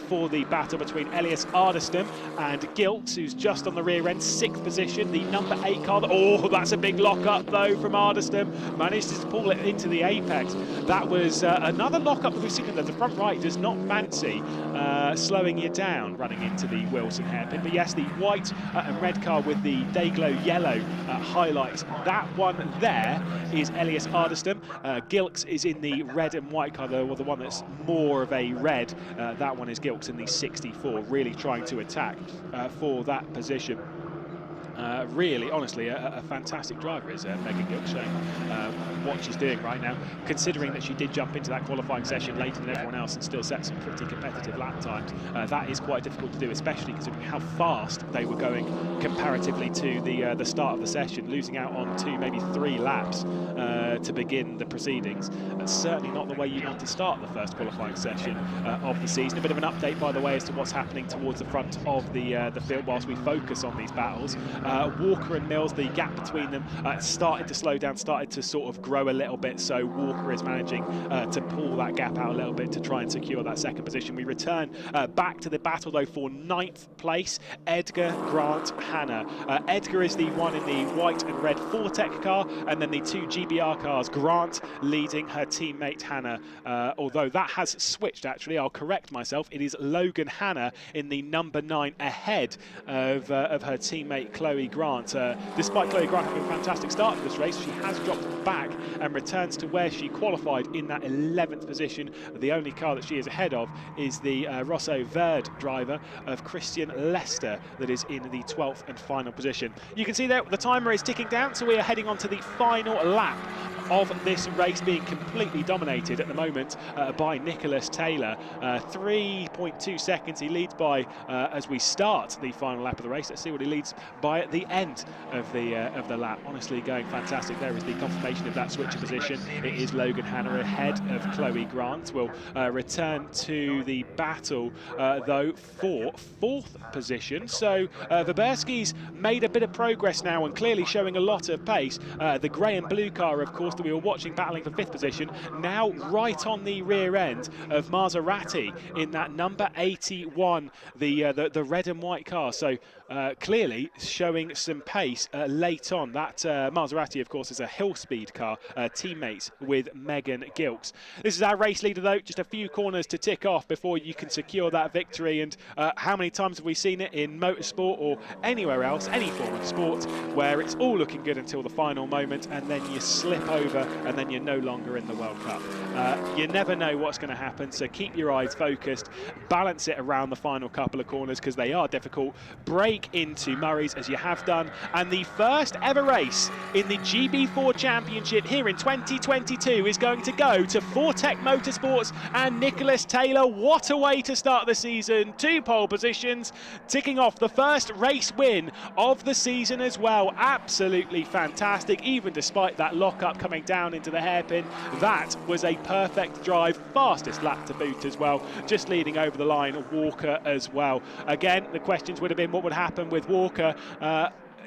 for the battle between Elias Ardiston and Gilks, who's just on the rear end, 6th position. The number 8 car. Oh, that's a big lock-up, though, from Ardiston. Managed to pull it into the apex. That was another lock-up that we've seen. The front right does not fancy slowing you down running into the Wilson hairpin. But yes, the white and red car with the Dayglow yellow highlights. That one there is Elias Ardiston. Gilks is in the red and white car, though, or the one that's more of a red. That one is Gilks in the 64, really trying to attack for that position. Really, honestly, a fantastic driver is Megan Gilks, showing what she's doing right now, considering that she did jump into that qualifying session later than everyone else and still set some pretty competitive lap times. That is quite difficult to do, especially considering how fast they were going comparatively to the start of the session, losing out on 2, maybe 3 laps to begin the proceedings. That's certainly not the way you want to start the first qualifying session of the season. A bit of an update, by the way, as to what's happening towards the front of the field whilst we focus on these battles. Walker and Mills, the gap between them started to slow down, started to sort of grow a little bit, so Walker is managing to pull that gap out a little bit to try and secure that 2nd position. We return back to the battle, though, for 9th place, Edgar, Grant, Hanna. Edgar is the one in the white and red Fortec car, and then the 2 GBR cars, Grant leading her teammate Hanna. Although that has switched, actually, I'll correct myself. It is Logan Hanna in the number 9 ahead of her teammate Chloe Grant. Despite Chloe Grant having a fantastic start to this race, she has dropped back and returns to where she qualified in that 11th position. The only car that she is ahead of is the Rosso Verde driver of Christian Lester that is in the 12th and final position. You can see there the timer is ticking down, so we are heading on to the final lap of this race, being completely dominated at the moment by Nicholas Taylor. 3.2 seconds he leads by as we start the final lap of the race. Let's see what he leads by at the end of the lap. Honestly, going fantastic. There is the confirmation of that switch of position. It is Logan Hanna ahead of Chloe Grant. We'll return to the battle though for 4th position. So Weberski's made a bit of progress now and clearly showing a lot of pace. The grey and blue car, of course, that we were watching battling for 5th position, now right on the rear end of Maserati in that number 81, the red and white car. So clearly showing some pace late on. That Maserati, of course, is a hill speed car, teammates with Megan Gilks. This is our race leader, though. Just a few corners to tick off before you can secure that victory. And how many times have we seen it in motorsport or anywhere else, any form of sport, where it's all looking good until the final moment and then you slip over over, and then you're no longer in the World Cup. You never know what's going to happen, so keep your eyes focused, balance it around the final couple of corners because they are difficult, break into Murray's as you have done, and the first ever race in the GB4 Championship here in 2022 is going to go to Fortec Motorsports and Nicholas Taylor. What a way to start the season, 2 pole positions, ticking off the first race win of the season as well. Absolutely fantastic, even despite that lock-up coming down into the hairpin. That was a perfect drive, fastest lap to boot as well, just leading over the line Walker as well. Again, the questions would have been what would happen with Walker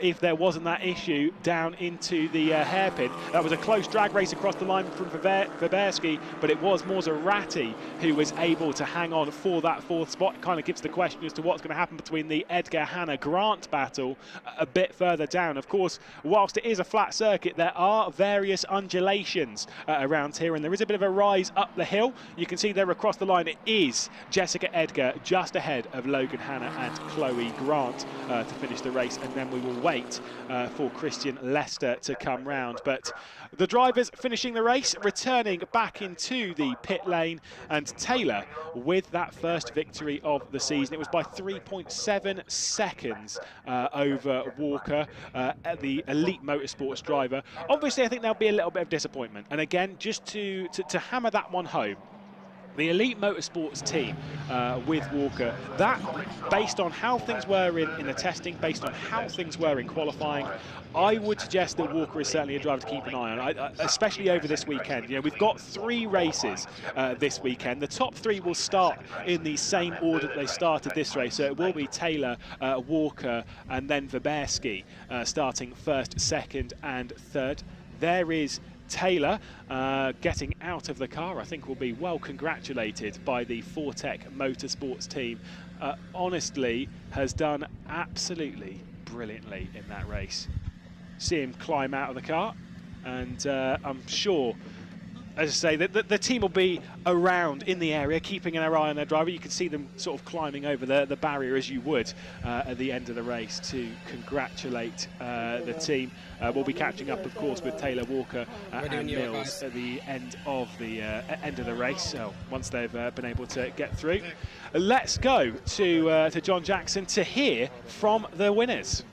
if there wasn't that issue down into the hairpin. That was a close drag race across the line from Weberski, but it was Maserati who was able to hang on for that 4th spot. It kind of gives the question as to what's going to happen between the Edgar Hanna-Grant battle a bit further down. Of course, whilst it is a flat circuit, there are various undulations around here, and there is a bit of a rise up the hill. You can see there across the line it is Jessica Edgar just ahead of Logan Hanna and Chloe Grant to finish the race, and then we will wait for Christian Lester to come round. But the drivers finishing the race, returning back into the pit lane, and Taylor with that first victory of the season. It was by 3.7 seconds over Walker, the Elite Motorsports driver. Obviously, I think there'll be a little bit of disappointment. And again, just to hammer that one home, the Elite Motorsports team with Walker, that based on how things were in the testing, based on how things were in qualifying, I would suggest that Walker is certainly a driver to keep an eye on, especially over this weekend. You know, we've got 3 races this weekend. The top 3 will start in the same order that they started this race, so it will be Taylor, Walker, and then Weberski starting 1st, 2nd, and 3rd. There is Taylor getting out of the car. I think will be well congratulated by the Fortec Motorsports team. Honestly, has done absolutely brilliantly in that race. See him climb out of the car, and I'm sure, as I say, the team will be around in the area, keeping an eye on their driver. You can see them sort of climbing over the barrier as you would at the end of the race to congratulate the team. We'll be catching up, of course, with Taylor, Walker and Mills at the end of the race. So once they've been able to get through, let's go to John Jackson to hear from the winners.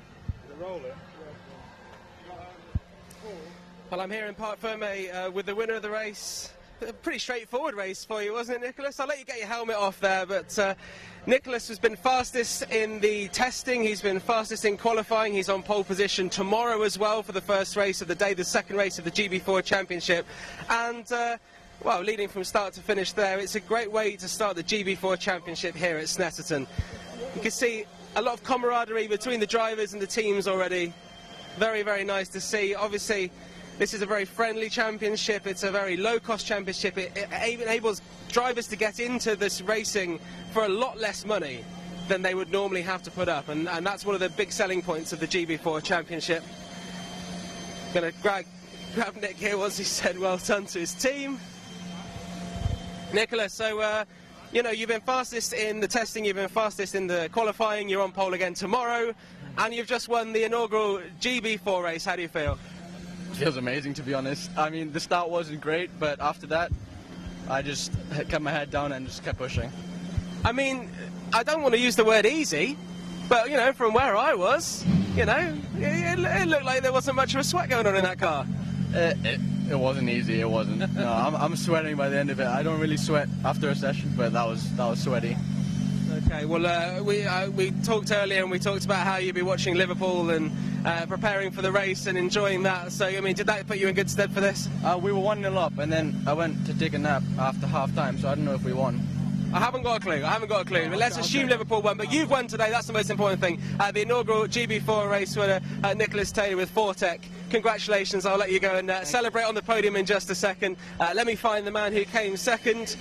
Well, I'm here in Parc Fermé with the winner of the race. A pretty straightforward race for you, wasn't it, Nicholas? I'll let you get your helmet off there, but Nicholas has been fastest in the testing, he's been fastest in qualifying, he's on pole position tomorrow as well for the first race of the day, the second race of the GB4 Championship, and well, leading from start to finish there. It's a great way to start the GB4 Championship here at Snetterton. You can see a lot of camaraderie between the drivers and the teams already. Very, very nice to see. Obviously, this is a very friendly championship, it's a very low-cost championship. It enables drivers to get into this racing for a lot less money than they would normally have to put up, and that's one of the big selling points of the GB4 Championship. Going to grab Nick here once he said well done to his team. Nicholas, so you know, you've been fastest in the testing, you've been fastest in the qualifying, you're on pole again tomorrow, and you've just won the inaugural GB4 race. How do you feel? It feels amazing, to be honest. I mean, the start wasn't great, but after that, I just kept my head down and just kept pushing. I mean, I don't want to use the word easy, but, you know, from where I was, you know, it looked like there wasn't much of a sweat going on in that car. It wasn't easy, it wasn't. No, I'm sweating by the end of it. I don't really sweat after a session, but that was sweaty. Okay, well, we talked earlier and we talked about how you'd be watching Liverpool and preparing for the race and enjoying that. So, I mean, did that put you in good stead for this? We were 1-0 up, and then I went to take a nap after half-time, so I don't know if we won. I haven't got a clue. But let's assume Liverpool won. But you've won today. That's the most important thing. The inaugural GB4 race winner, Nicholas Taylor with Fortec. Congratulations. I'll let you go and celebrate on the podium in just a second. Let me find the man who came second.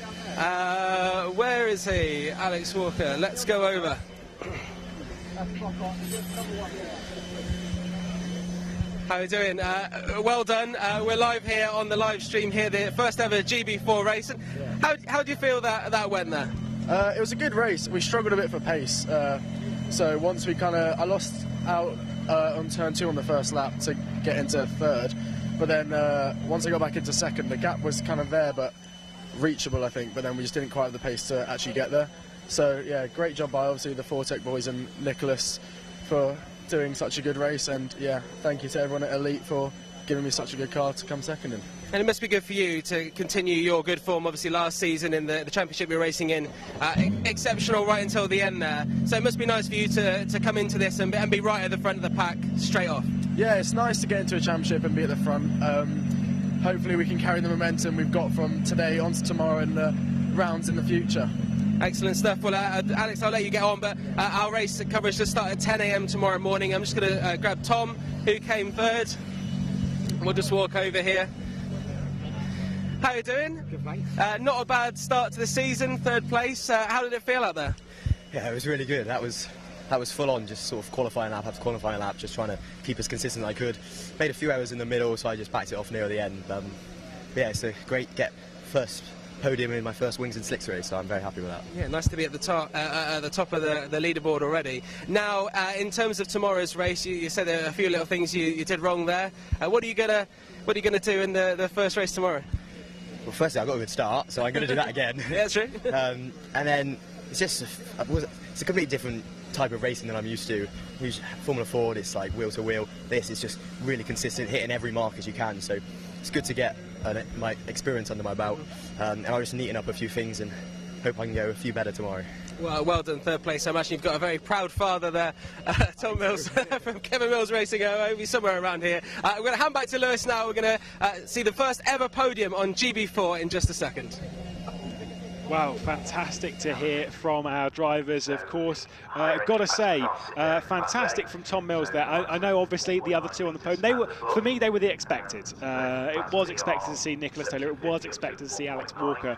Where is he? Alex Walker. Let's go over. How are you doing? Well done. We're live here on the live stream here, the first ever GB4 race. How do you feel that went there? It was a good race. We struggled a bit for pace. So once I lost out on turn 2 on the first lap to get into third. But then once I got back into second, the gap was kind of there, but reachable, I think. But then we just didn't quite have the pace to actually get there. So yeah, great job by obviously the Fortec boys and Nicholas for doing such a good race. And yeah, thank you to everyone at Elite for giving me such a good car to come second in. And it must be good for you to continue your good form. Obviously last season in the championship you're racing in, exceptional right until the end there. So it must be nice for you to come into this and be right at the front of the pack straight off. Yeah, it's nice to get into a championship and be at the front. Hopefully we can carry the momentum we've got from today on to tomorrow and the rounds in the future. Excellent stuff. Well, Alex, I'll let you get on, but our race coverage just starts at 10 AM tomorrow morning. I'm just going to grab Tom, who came third. We'll just walk over here. How are you doing? Good, thanks. Not a bad start to the season, third place. How did it feel out there? Yeah, it was really good. That was full on, just sort of qualifying lap after qualifying lap, just trying to keep as consistent as I could. Made a few errors in the middle, so I just backed it off near the end. Yeah, it's a great first podium in my first wings and slicks race, so I'm very happy with that. Yeah, nice to be at the top of the leaderboard already. Now, in terms of tomorrow's race, you said there are a few little things you did wrong there. What are you gonna do in the first race tomorrow? Well, firstly, I got a good start, so I'm going to do that again. Yeah, that's true. And then it's just it's a completely different type of racing than I'm used to. Formula Ford, it's like wheel to wheel. This is just really consistent, hitting every mark as you can. So it's good to get my experience under my belt, and I'll just neaten up a few things and hope I can go a few better tomorrow. Well done, third place. I imagine you've got a very proud father there, Tom Mills from Kevin Mills Racing, maybe somewhere around here. We're going to hand back to Lewis now. We're going to see the first ever podium on GB4 in just a second. Well, fantastic to hear from our drivers, of course. Got to say, fantastic from Tom Mills there. I know, obviously, the other two on the podium, for me, they were the expected. It was expected to see Nicholas Taylor. It was expected to see Alex Walker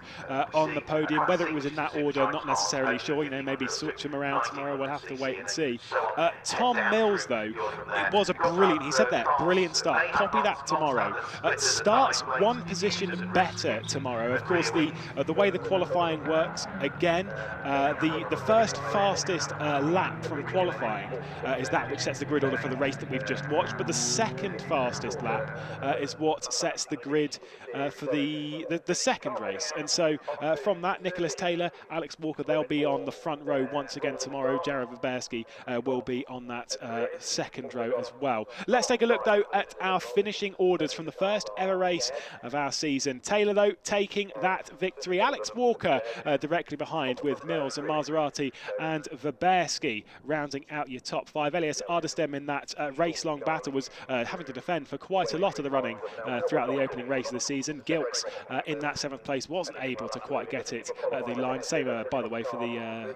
on the podium. Whether it was in that order, not necessarily sure. You know, maybe switch them around tomorrow. We'll have to wait and see. Tom Mills, though, it was a brilliant, he said that, brilliant start. Copy that tomorrow. Starts one position better tomorrow. Of course, the way the qualifying works again, the first fastest lap from qualifying is that which sets the grid order for the race that we've just watched, but the second fastest lap is what sets the grid for the second race. And so from that, Nicholas Taylor, Alex Walker, they'll be on the front row once again tomorrow. Jared Waberski will be on that second row as well. Let's take a look though at our finishing orders from the first ever race of our season. Taylor though taking that victory. Alex Walker directly behind, with Mills and Maserati and Waberski rounding out your top five. Elias Ardestem in that race-long battle was having to defend for quite a lot of the running throughout the opening race of the season. Gilks in that 7th place wasn't able to quite get it at the line. Same, by the way, for the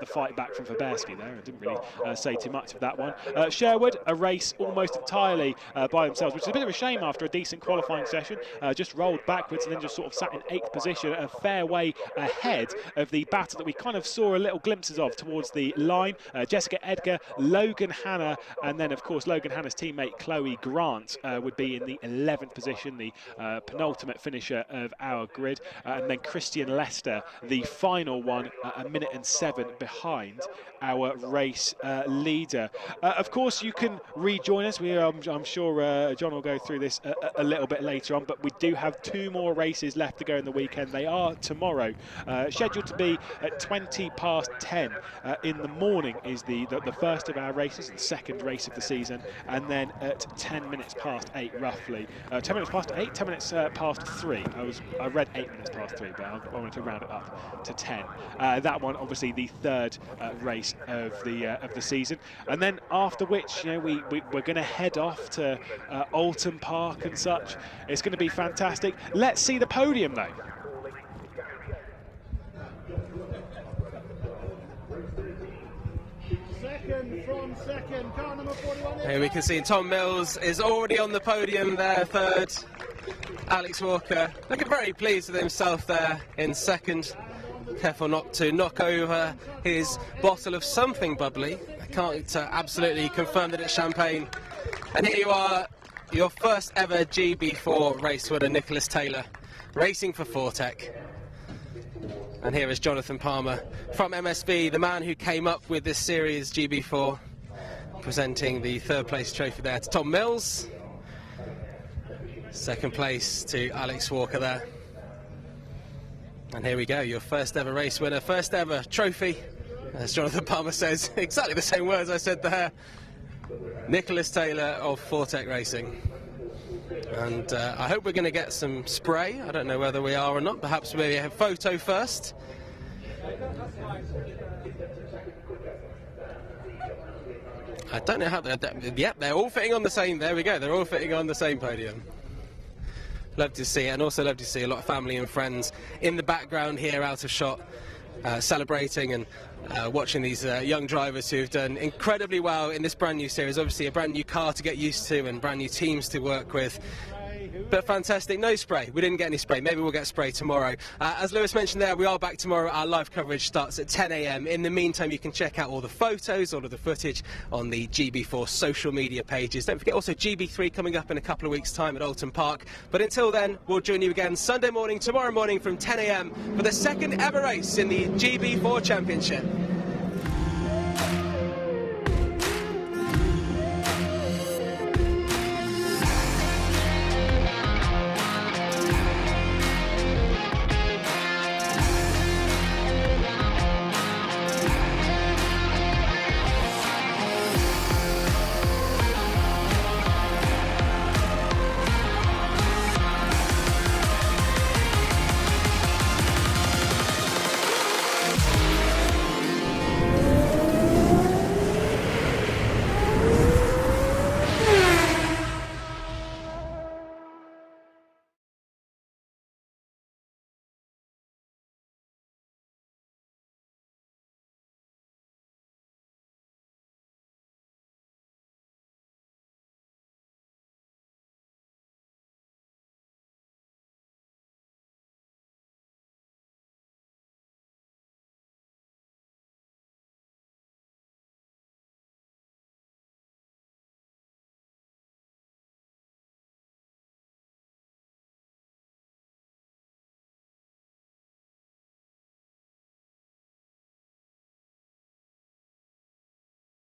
fight back from Waberski there. I didn't really say too much of that one. Sherwood, a race almost entirely by themselves, which is a bit of a shame after a decent qualifying session. Just rolled backwards and then just sort of sat in 8th position, a fair way ahead of the battle that we kind of saw a little glimpses of towards the line. Jessica Edgar, Logan Hanna, and then of course Logan Hanna's teammate Chloe Grant would be in the 11th position, the penultimate finisher of our grid, and then Christian Lester, the final one, a minute and 7 behind our race leader. Of course, you can rejoin us. I'm sure John will go through this a little bit later on, but we do have 2 more races left to go in the weekend. They are tomorrow, scheduled to be at 10:20 in the morning is the first of our races, the second race of the season, and then at 8:10 roughly. 10 minutes past 8, 10 minutes past 3. I read 8 minutes past 3, but I wanted to round it up to 10. That one, obviously, the third race of the season, and then after which, you know, we're going to head off to Alton Park and such. It's going to be fantastic. Let's see the podium though. From second, car number 41. Here we can see Tom Mills is already on the podium there, third. Alex Walker looking very pleased with himself there in second. Careful not to knock over his bottle of something bubbly. I can't absolutely confirm that it's champagne. And here you are, your first ever GB4 race winner, Nicholas Taylor, racing for Fortec. And here is Jonathan Palmer from MSV, the man who came up with this series, GB4, presenting the third place trophy there to Tom Mills. Second place to Alex Walker there. And here we go, your first ever race winner, first ever trophy. As Jonathan Palmer says, exactly the same words I said there. Nicholas Taylor of Fortec Racing. And I hope we're going to get some spray. I don't know whether we are or not. Perhaps maybe a photo first. I don't know how yep, they're all fitting on the same. There we go. They're all fitting on the same podium. Love to see it, and also love to see a lot of family and friends in the background here, out of shot, celebrating and watching these young drivers who've done incredibly well in this brand new series. Obviously a brand new car to get used to and brand new teams to work with. But fantastic. No spray. We didn't get any spray. Maybe we'll get spray tomorrow. As Lewis mentioned there, we are back tomorrow. Our live coverage starts at 10 AM. In the meantime, you can check out all the photos, all of the footage on the GB4 social media pages. Don't forget also GB3 coming up in a couple of weeks' time at Alton Park. But until then, we'll join you again Sunday morning, tomorrow morning from 10 AM for the second ever race in the GB4 Championship.